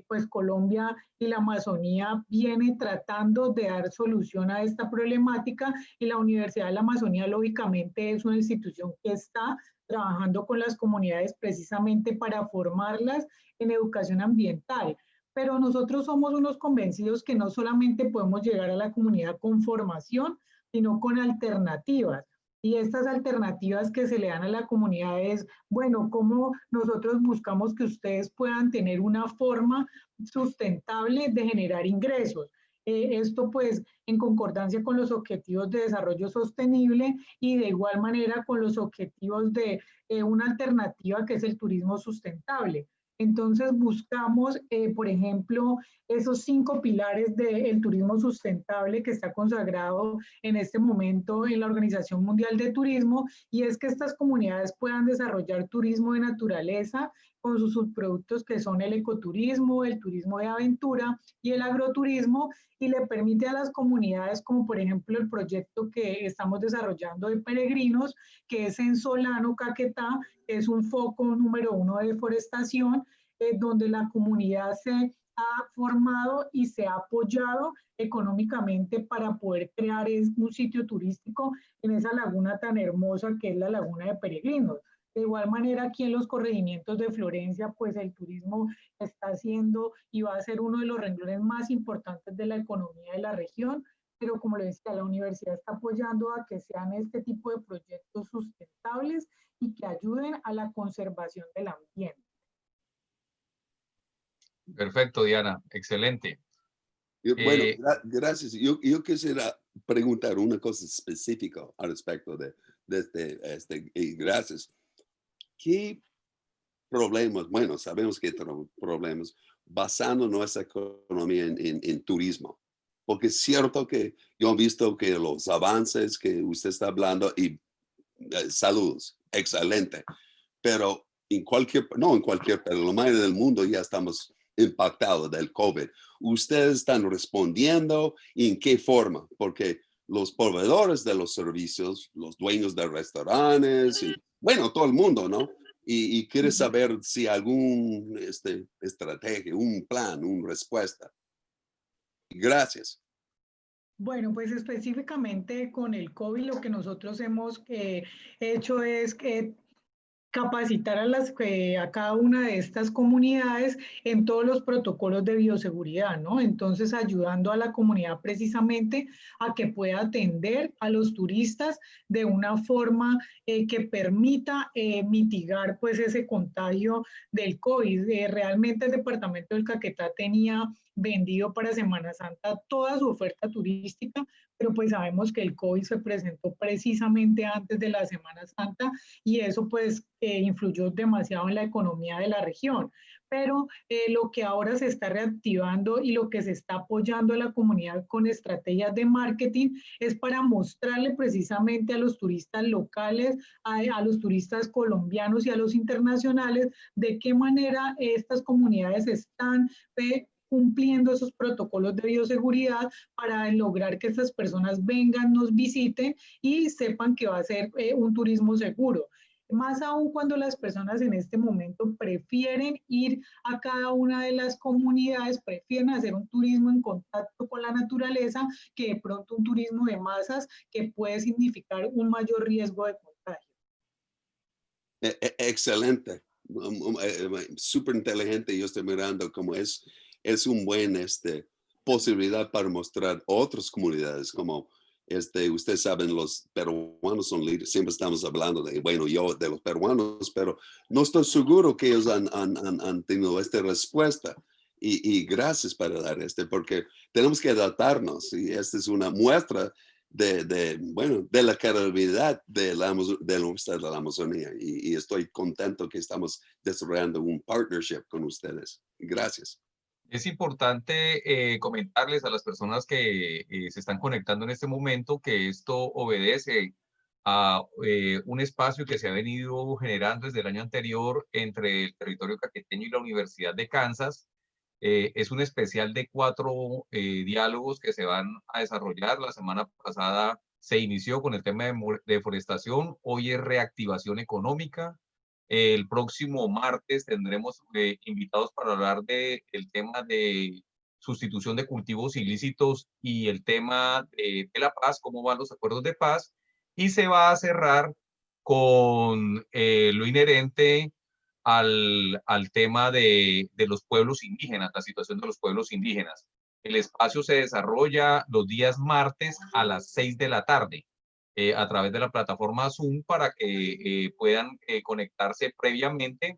Speaker 4: pues Colombia y la Amazonía viene tratando de dar solución a esta problemática, y la Universidad de la Amazonía lógicamente es una institución que está trabajando con las comunidades precisamente para formarlas en educación ambiental. Pero nosotros somos unos convencidos que no solamente podemos llegar a la comunidad con formación, sino con alternativas. Y estas alternativas que se le dan a la comunidad es, bueno, cómo nosotros buscamos que ustedes puedan tener una forma sustentable de generar ingresos. Esto pues en concordancia con los objetivos de desarrollo sostenible y de igual manera con los objetivos de una alternativa que es el turismo sustentable. Entonces buscamos, por ejemplo, esos 5 pilares del turismo sustentable que está consagrado en este momento en la Organización Mundial de Turismo, y es que estas comunidades puedan desarrollar turismo de naturaleza con sus subproductos que son el ecoturismo, el turismo de aventura y el agroturismo, y le permite a las comunidades, como por ejemplo el proyecto que estamos desarrollando de peregrinos, que es en Solano, Caquetá, que es un foco número 1 de deforestación, donde la comunidad se ha formado y se ha apoyado económicamente para poder crear un sitio turístico en esa laguna tan hermosa que es la Laguna de Peregrinos. De igual manera, aquí en los corregimientos de Florencia, pues el turismo está siendo y va a ser uno de los renglones más importantes de la economía de la región, pero como le decía, la universidad está apoyando a que sean este tipo de proyectos sustentables y que ayuden a la conservación del ambiente.
Speaker 1: Perfecto, Diana, excelente.
Speaker 2: Bueno, gracias. Yo quisiera preguntar una cosa específica al respecto de este, y gracias. ¿Qué problemas? Bueno, sabemos que tenemos problemas basando nuestra economía en turismo, porque es cierto que yo he visto que los avances que usted está hablando y saludos, excelente, pero no en cualquier, pero en la mayoría del mundo ya estamos impactados del COVID. ¿Ustedes están respondiendo y en qué forma? Porque los proveedores de los servicios, los dueños de restaurantes, y, bueno, todo el mundo, ¿no? Y quiere saber si algún estrategia, un plan, una respuesta. Gracias.
Speaker 4: Bueno, pues específicamente con el COVID lo que nosotros hemos hecho es capacitar a cada una de estas comunidades en todos los protocolos de bioseguridad, ¿no? Entonces, ayudando a la comunidad precisamente a que pueda atender a los turistas de una forma que permita mitigar pues ese contagio del COVID. Realmente el departamento del Caquetá tenía vendido para Semana Santa toda su oferta turística, pero pues sabemos que el COVID se presentó precisamente antes de la Semana Santa y eso pues influyó demasiado en la economía de la región. Pero lo que ahora se está reactivando y lo que se está apoyando a la comunidad con estrategias de marketing es para mostrarle precisamente a los turistas locales, a los turistas colombianos y a los internacionales de qué manera estas comunidades están cumpliendo esos protocolos de bioseguridad para lograr que estas personas vengan, nos visiten y sepan que va a ser un turismo seguro. Más aún cuando las personas en este momento prefieren ir a cada una de las comunidades, prefieren hacer un turismo en contacto con la naturaleza que de pronto un turismo de masas que puede significar un mayor riesgo de contagio.
Speaker 2: Excelente, súper inteligente. Yo estoy mirando como es un buen posibilidad para mostrar a otras comunidades como ustedes saben, los peruanos son líderes, siempre estamos hablando de, bueno, yo de los peruanos, pero no estoy seguro que ellos han tenido esta respuesta. Y gracias para dar porque tenemos que adaptarnos y esta es una muestra de la credibilidad de la Universidad de la Amazonía y estoy contento que estamos desarrollando un partnership con ustedes. Gracias.
Speaker 1: Es importante comentarles a las personas que se están conectando en este momento que esto obedece a un espacio que se ha venido generando desde el año anterior entre el territorio caqueteño y la Universidad de Kansas. Es un especial de 4 diálogos que se van a desarrollar. La semana pasada se inició con el tema de deforestación, hoy es reactivación económica. El próximo martes tendremos invitados para hablar del tema de sustitución de cultivos ilícitos y el tema de la paz, cómo van los acuerdos de paz. Y se va a cerrar con lo inherente al tema de los pueblos indígenas, la situación de los pueblos indígenas. El espacio se desarrolla los días martes a las 6 de la tarde. A través de la plataforma Zoom para que puedan conectarse previamente.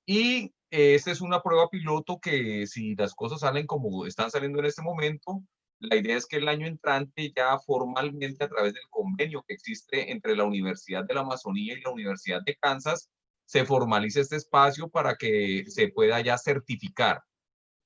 Speaker 1: Y esta es una prueba piloto que si las cosas salen como están saliendo en este momento, la idea es que el año entrante ya formalmente a través del convenio que existe entre la Universidad de la Amazonía y la Universidad de Kansas, se formalice este espacio para que se pueda ya certificar.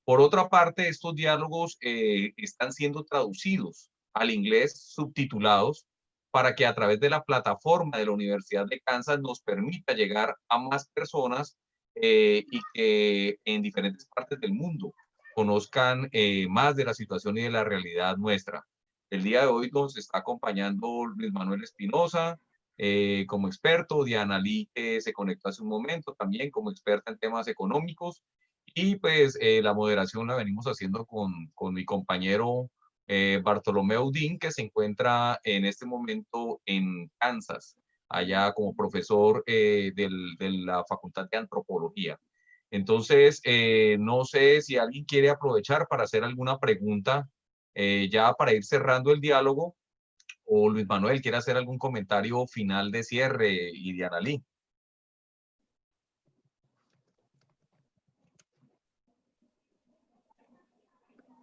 Speaker 1: Por otra parte, estos diálogos están siendo traducidos al inglés, subtitulados, para que a través de la plataforma de la Universidad de Kansas nos permita llegar a más personas y que en diferentes partes del mundo conozcan más de la situación y de la realidad nuestra. El día de hoy nos está acompañando Luis Manuel Espinosa como experto, Diana Lee que se conectó hace un momento también como experta en temas económicos y pues la moderación la venimos haciendo con mi compañero Bartolomé Udín, que se encuentra en este momento en Kansas, allá como profesor de la Facultad de Antropología. Entonces, no sé si alguien quiere aprovechar para hacer alguna pregunta ya para ir cerrando el diálogo, o Luis Manuel quiere hacer algún comentario final de cierre y Diana Lee.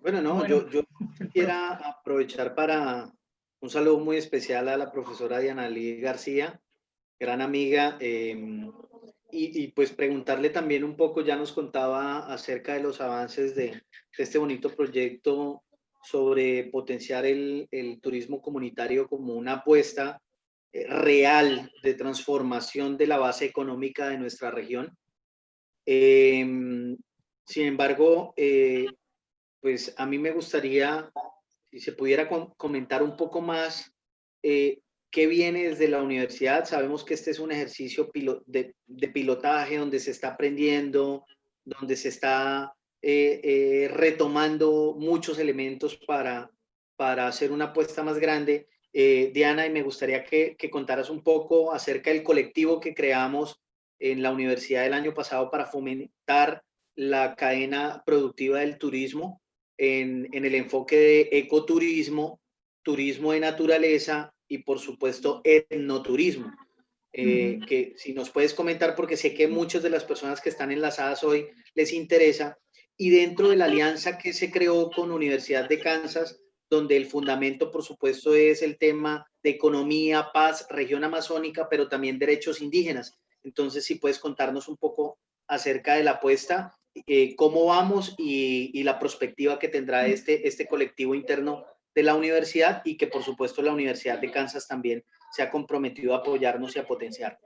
Speaker 3: Bueno, no, yo quisiera aprovechar para un saludo muy especial a la profesora Diana Lee García, gran amiga, y pues preguntarle también un poco, ya nos contaba acerca de los avances de este bonito proyecto sobre potenciar el turismo comunitario como una apuesta real de transformación de la base económica de nuestra región. Sin embargo, pues a mí me gustaría, si se pudiera comentar un poco más, qué viene desde la universidad. Sabemos que este es un ejercicio de pilotaje donde se está aprendiendo, donde se está retomando muchos elementos para hacer una apuesta más grande. Diana, y me gustaría que contaras un poco acerca del colectivo que creamos en la universidad el año pasado para fomentar la cadena productiva del turismo en el enfoque de ecoturismo, turismo de naturaleza y por supuesto etnoturismo. Que si nos puedes comentar, porque sé que muchas de las personas que están enlazadas hoy les interesa, y dentro de la alianza que se creó con Universidad de Kansas, donde el fundamento, por supuesto, es el tema de economía, paz, región amazónica, pero también derechos indígenas. Entonces, si puedes contarnos un poco acerca de la apuesta, cómo vamos y la perspectiva que tendrá este colectivo interno de la universidad y que, por supuesto, la Universidad de Kansas también se ha comprometido a apoyarnos y a potenciar.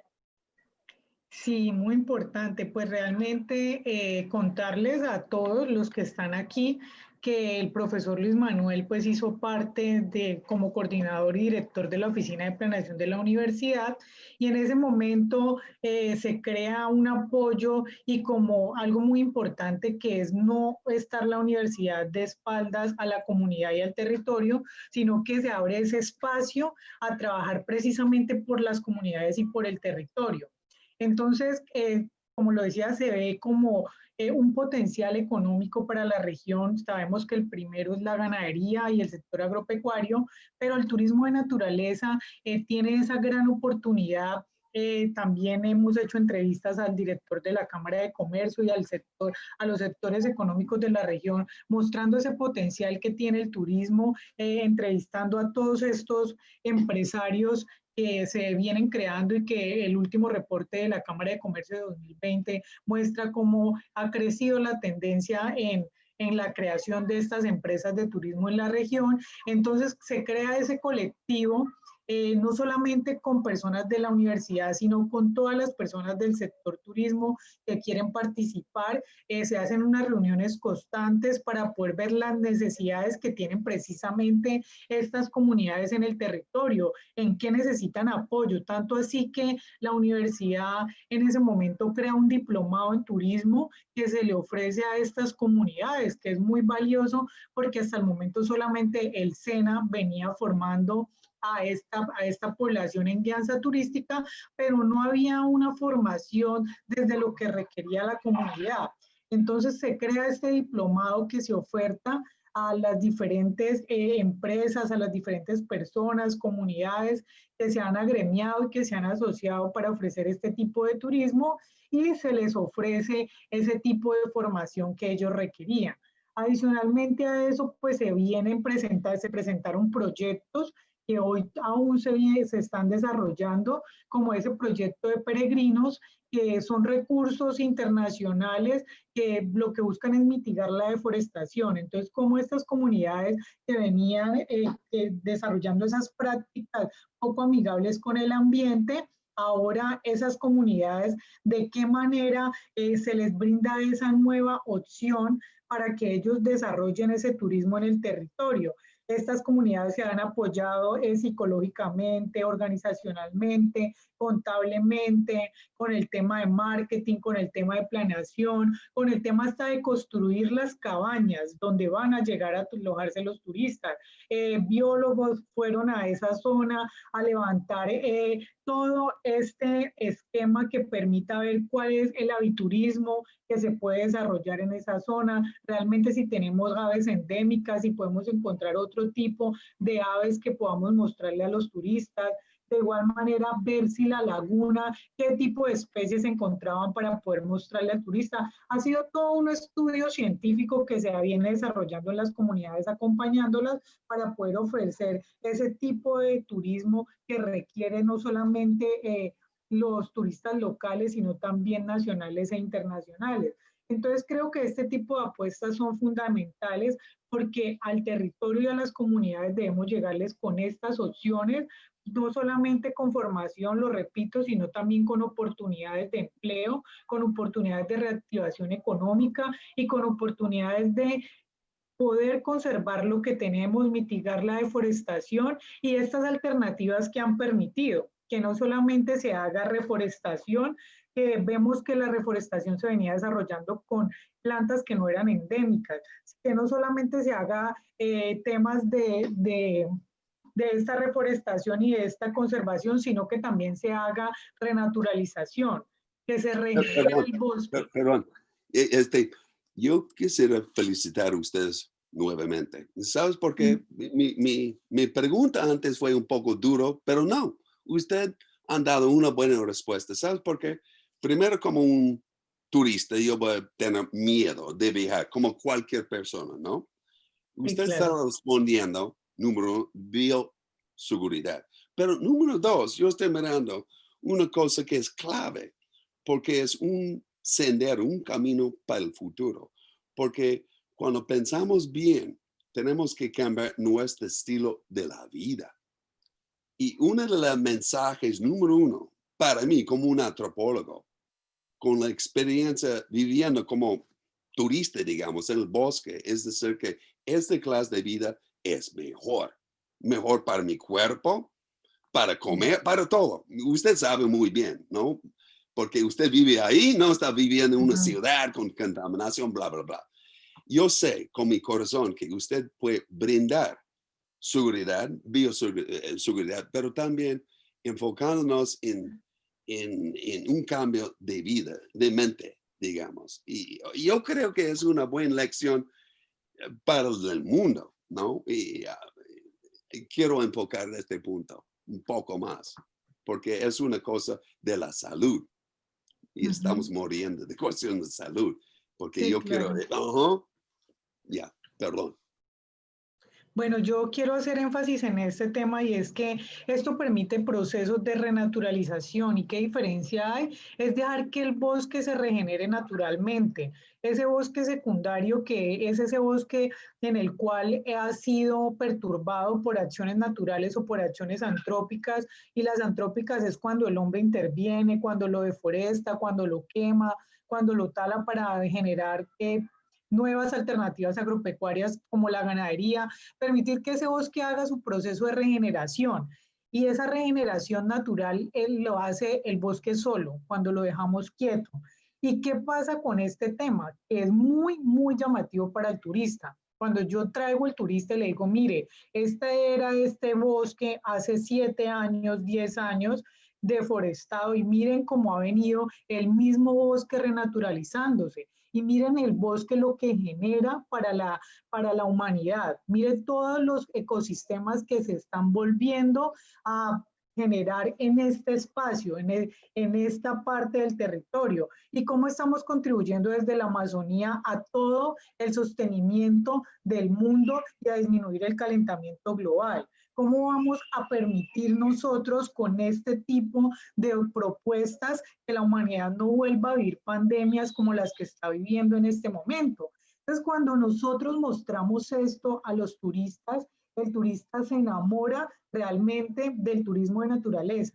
Speaker 4: Sí, muy importante. Pues realmente contarles a todos los que están aquí que el profesor Luis Manuel pues hizo parte de como coordinador y director de la Oficina de Planeación de la universidad y en ese momento se crea un apoyo y como algo muy importante que es no estar la universidad de espaldas a la comunidad y al territorio, sino que se abre ese espacio a trabajar precisamente por las comunidades y por el territorio. Entonces, como lo decía, se ve como un potencial económico para la región. Sabemos que el primero es la ganadería y el sector agropecuario, pero el turismo de naturaleza tiene esa gran oportunidad. También hemos hecho entrevistas al director de la Cámara de Comercio y al sector, a los sectores económicos de la región, mostrando ese potencial que tiene el turismo, entrevistando a todos estos empresarios que se vienen creando y que el último reporte de la Cámara de Comercio de 2020 muestra cómo ha crecido la tendencia en la creación de estas empresas de turismo en la región. Entonces se crea ese colectivo, no solamente con personas de la universidad, sino con todas las personas del sector turismo que quieren participar. Se hacen unas reuniones constantes para poder ver las necesidades que tienen precisamente estas comunidades en el territorio, en qué necesitan apoyo, tanto así que la universidad en ese momento crea un diplomado en turismo que se le ofrece a estas comunidades, que es muy valioso porque hasta el momento solamente el SENA venía formando a esta población en guianza turística, pero no había una formación desde lo que requería la comunidad. Entonces se crea este diplomado que se oferta a las diferentes empresas, a las diferentes personas, comunidades que se han agremiado y que se han asociado para ofrecer este tipo de turismo y se les ofrece ese tipo de formación que ellos requerían. Adicionalmente a eso, pues se presentaron proyectos que hoy aún se están desarrollando, como ese proyecto de peregrinos, que son recursos internacionales que lo que buscan es mitigar la deforestación. Entonces, como estas comunidades que venían desarrollando esas prácticas poco amigables con el ambiente, ahora esas comunidades, de qué manera se les brinda esa nueva opción para que ellos desarrollen ese turismo en el territorio. Estas comunidades se han apoyado psicológicamente, organizacionalmente, contablemente, con el tema de marketing, con el tema de planeación, con el tema hasta de construir las cabañas donde van a llegar a alojarse los turistas. Biólogos fueron a esa zona a levantar todo este esquema que permita ver cuál es el aviturismo que se puede desarrollar en esa zona, realmente si tenemos aves endémicas, si podemos encontrar otro tipo de aves que podamos mostrarle a los turistas. De igual manera, ver si la laguna, qué tipo de especies se encontraban para poder mostrarle al turista. Ha sido todo un estudio científico que se viene desarrollando en las comunidades, acompañándolas para poder ofrecer ese tipo de turismo que requiere no solamente los turistas locales, sino también nacionales e internacionales. Entonces creo que este tipo de apuestas son fundamentales porque al territorio y a las comunidades debemos llegarles con estas opciones, no solamente con formación, lo repito, sino también con oportunidades de empleo, con oportunidades de reactivación económica y con oportunidades de poder conservar lo que tenemos, mitigar la deforestación y estas alternativas que han permitido que no solamente se haga reforestación, que vemos que la reforestación se venía desarrollando con plantas que no eran endémicas, que no solamente se haga temas de esta reforestación y de esta conservación, sino que también se haga renaturalización, que se reintegre el bosque.
Speaker 2: Perdón, yo quisiera felicitar a ustedes nuevamente. ¿Sabes por qué? Mi pregunta antes fue un poco duro, pero no, usted han dado una buena respuesta. ¿Sabes por qué? Primero, como un turista, yo voy a tener miedo de viajar, como cualquier persona, ¿no? Usted
Speaker 4: Sí,
Speaker 2: está
Speaker 4: claro.
Speaker 2: respondiendo, número uno, bioseguridad. Pero número dos, yo estoy mirando una cosa que es clave, porque es un sendero, un camino para el futuro. Porque cuando pensamos bien, tenemos que cambiar nuestro estilo de la vida. Y uno de los mensajes número uno, para mí como un antropólogo, con la experiencia viviendo como turista, digamos, en el bosque, es decir, que esta clase de vida es mejor. Mejor para mi cuerpo, para comer, para todo. Usted sabe muy bien, ¿no? Porque usted vive ahí, no está viviendo en una ciudad con contaminación, bla, bla, bla. Yo sé con mi corazón que usted puede brindar seguridad, bioseguridad, pero también enfocándonos en un cambio de vida, de mente, digamos. Y yo creo que es una buena lección para el mundo, ¿no? Y quiero enfocar este punto un poco más, porque es una cosa de la salud y estamos muriendo de cuestión de salud, porque
Speaker 4: Sí,
Speaker 2: yo quiero,
Speaker 4: claro.
Speaker 2: perdón.
Speaker 4: Bueno, yo quiero hacer énfasis en este tema y es que esto permite procesos de renaturalización. ¿Y qué diferencia hay? Es dejar que el bosque se regenere naturalmente. Ese bosque secundario que es ese bosque en el cual ha sido perturbado por acciones naturales o por acciones antrópicas, y las antrópicas es cuando el hombre interviene, cuando lo deforesta, cuando lo quema, cuando lo tala para generar nuevas alternativas agropecuarias como la ganadería, permitir que ese bosque haga su proceso de regeneración. Y esa regeneración natural lo hace el bosque solo, cuando lo dejamos quieto. ¿Y qué pasa con este tema? Que es muy, muy llamativo para el turista. Cuando yo traigo al turista y le digo, mire, este era este bosque hace 7 años, 10 años, deforestado, y miren cómo ha venido el mismo bosque renaturalizándose. Y miren el bosque lo que genera para la humanidad. Mire todos los ecosistemas que se están volviendo a generar en este espacio, en esta parte del territorio, y cómo estamos contribuyendo desde la Amazonía a todo el sostenimiento del mundo y a disminuir el calentamiento global. ¿Cómo vamos a permitir nosotros con este tipo de propuestas que la humanidad no vuelva a vivir pandemias como las que está viviendo en este momento? Entonces, cuando nosotros mostramos esto a los turistas, el turista se enamora realmente del turismo de naturaleza.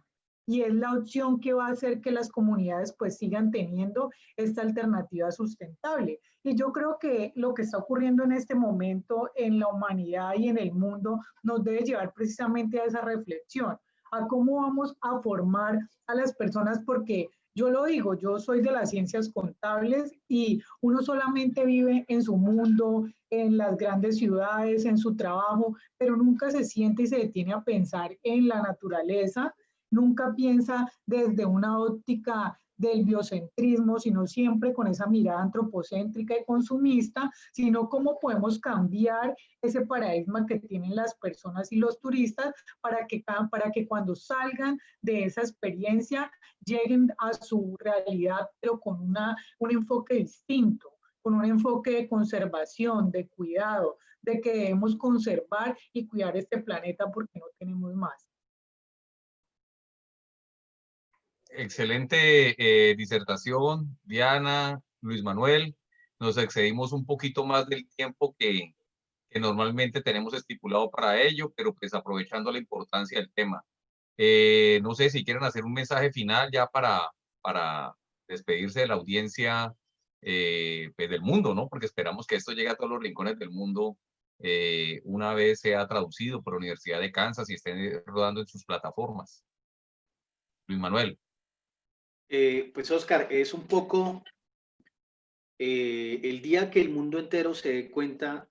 Speaker 4: Y es la opción que va a hacer que las comunidades pues sigan teniendo esta alternativa sustentable. Y yo creo que lo que está ocurriendo en este momento en la humanidad y en el mundo nos debe llevar precisamente a esa reflexión, a cómo vamos a formar a las personas, porque yo lo digo, yo soy de las ciencias contables y uno solamente vive en su mundo, en las grandes ciudades, en su trabajo, pero nunca se siente y se detiene a pensar en la naturaleza, nunca piensa desde una óptica del biocentrismo, sino siempre con esa mirada antropocéntrica y consumista, sino cómo podemos cambiar ese paradigma que tienen las personas y los turistas para que cuando salgan de esa experiencia lleguen a su realidad, pero con un enfoque distinto, con un enfoque de conservación, de cuidado, de que debemos conservar y cuidar este planeta porque no tenemos más.
Speaker 1: Excelente disertación, Diana, Luis Manuel. Nos excedimos un poquito más del tiempo que normalmente tenemos estipulado para ello, pero pues aprovechando la importancia del tema. No sé si quieren hacer un mensaje final ya para despedirse de la audiencia pues del mundo, ¿no? Porque esperamos que esto llegue a todos los rincones del mundo una vez sea traducido por la Universidad de Kansas y esté rodando en sus plataformas. Luis Manuel.
Speaker 3: Pues Oscar, es un poco el día que el mundo entero se dé cuenta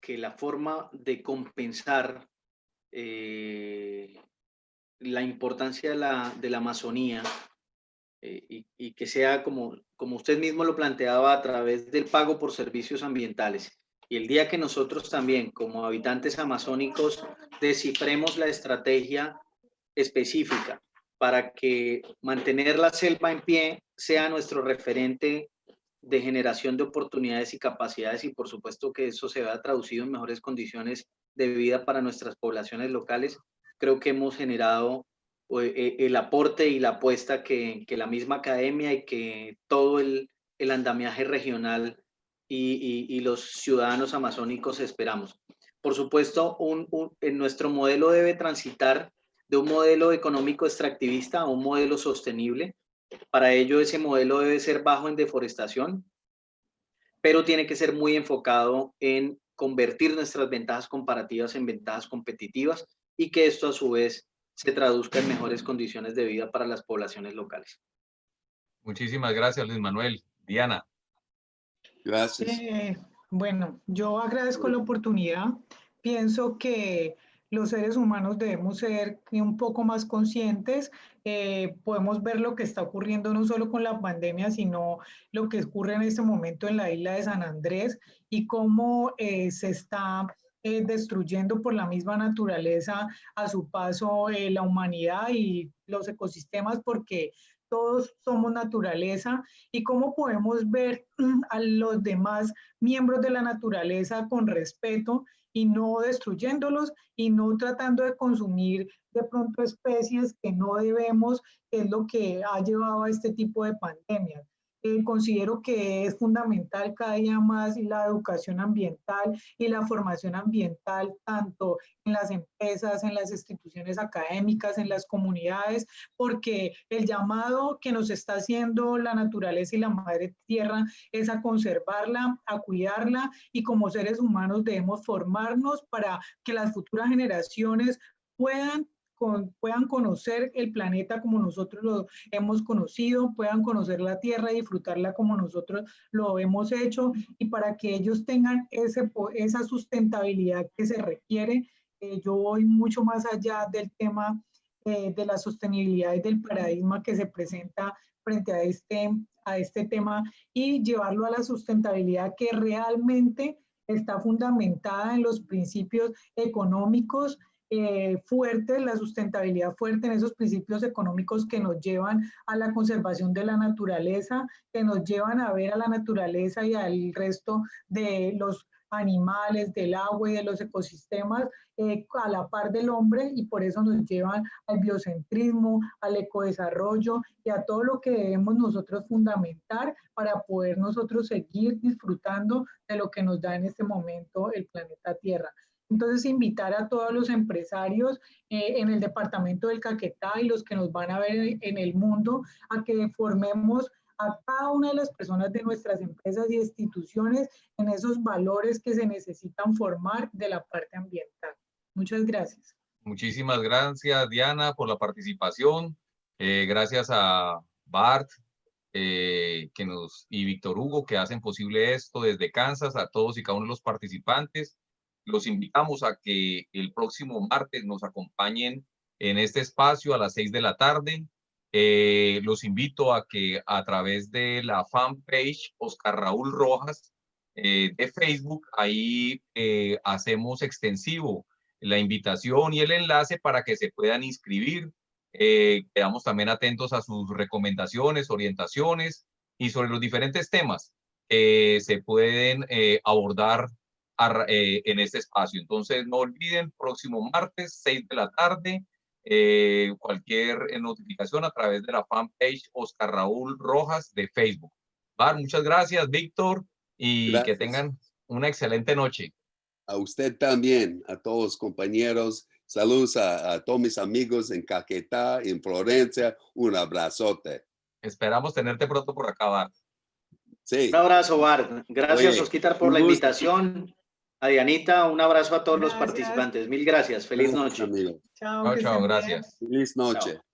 Speaker 3: que la forma de compensar la importancia de la Amazonía y que sea como usted mismo lo planteaba a través del pago por servicios ambientales. Y el día que nosotros también, como habitantes amazónicos, descifremos la estrategia específica para que mantener la selva en pie sea nuestro referente de generación de oportunidades y capacidades, y por supuesto que eso se vea traducido en mejores condiciones de vida para nuestras poblaciones locales, creo que hemos generado el aporte y la apuesta que la misma academia y que todo el andamiaje regional y los ciudadanos amazónicos esperamos. Por supuesto, nuestro modelo debe transitar de un modelo económico extractivista a un modelo sostenible. Para ello, ese modelo debe ser bajo en deforestación, pero tiene que ser muy enfocado en convertir nuestras ventajas comparativas en ventajas competitivas y que esto a su vez se traduzca en mejores condiciones de vida para las poblaciones locales.
Speaker 1: Muchísimas gracias, Luis Manuel. Diana.
Speaker 2: Gracias.
Speaker 4: Bueno, yo agradezco la oportunidad. Pienso que los seres humanos debemos ser un poco más conscientes. Podemos ver lo que está ocurriendo no solo con la pandemia, sino lo que ocurre en este momento en la isla de San Andrés y cómo se está destruyendo por la misma naturaleza a su paso la humanidad y los ecosistemas, porque todos somos naturaleza, y cómo podemos ver a los demás miembros de la naturaleza con respeto y no destruyéndolos y no tratando de consumir de pronto especies que no debemos, que es lo que ha llevado a este tipo de pandemias. Considero que es fundamental cada día más la educación ambiental y la formación ambiental, tanto en las empresas, en las instituciones académicas, en las comunidades, porque el llamado que nos está haciendo la naturaleza y la madre tierra es a conservarla, a cuidarla, y como seres humanos debemos formarnos para que las futuras generaciones puedan conocer el planeta como nosotros lo hemos conocido, puedan conocer la tierra y disfrutarla como nosotros lo hemos hecho, y para que ellos tengan esa sustentabilidad que se requiere. Yo voy mucho más allá del tema de la sostenibilidad y del paradigma que se presenta frente a este tema, y llevarlo a la sustentabilidad que realmente está fundamentada en los principios económicos fuertes, la sustentabilidad fuerte en esos principios económicos que nos llevan a la conservación de la naturaleza, que nos llevan a ver a la naturaleza y al resto de los animales, del agua y de los ecosistemas a la par del hombre, y por eso nos llevan al biocentrismo, al ecodesarrollo y a todo lo que debemos nosotros fundamentar para poder nosotros seguir disfrutando de lo que nos da en este momento el planeta Tierra. Entonces, invitar a todos los empresarios en el departamento del Caquetá y los que nos van a ver en el mundo a que formemos a cada una de las personas de nuestras empresas y instituciones en esos valores que se necesitan formar de la parte ambiental. Muchas gracias.
Speaker 1: Muchísimas gracias, Diana, por la participación. Gracias a Bart y Víctor Hugo, que hacen posible esto desde Kansas, a todos y cada uno de los participantes. Los invitamos a que el próximo martes nos acompañen en este espacio a las 6 de la tarde. Los invito a que a través de la fanpage Oscar Raúl Rojas de Facebook, ahí hacemos extensivo la invitación y el enlace para que se puedan inscribir. Quedamos también atentos a sus recomendaciones, orientaciones y sobre los diferentes temas que se pueden abordar en este espacio. Entonces, no olviden, próximo martes, 6 de la tarde, cualquier notificación a través de la fanpage Oscar Raúl Rojas de Facebook. Muchas gracias, Víctor, y gracias. Que tengan una excelente noche.
Speaker 2: A usted también, a todos los compañeros. Saludos a todos mis amigos en Caquetá, en Florencia. Un abrazote.
Speaker 1: Esperamos tenerte pronto por acá, Bart.
Speaker 3: Sí. Un abrazo, Bart. Gracias, Osquitar, por la invitación. A Dianita, un abrazo a todos los participantes. Mil gracias. Feliz noche.
Speaker 2: Amigo.
Speaker 4: Chao,
Speaker 1: chao, gracias.
Speaker 2: Feliz noche.
Speaker 3: Chao.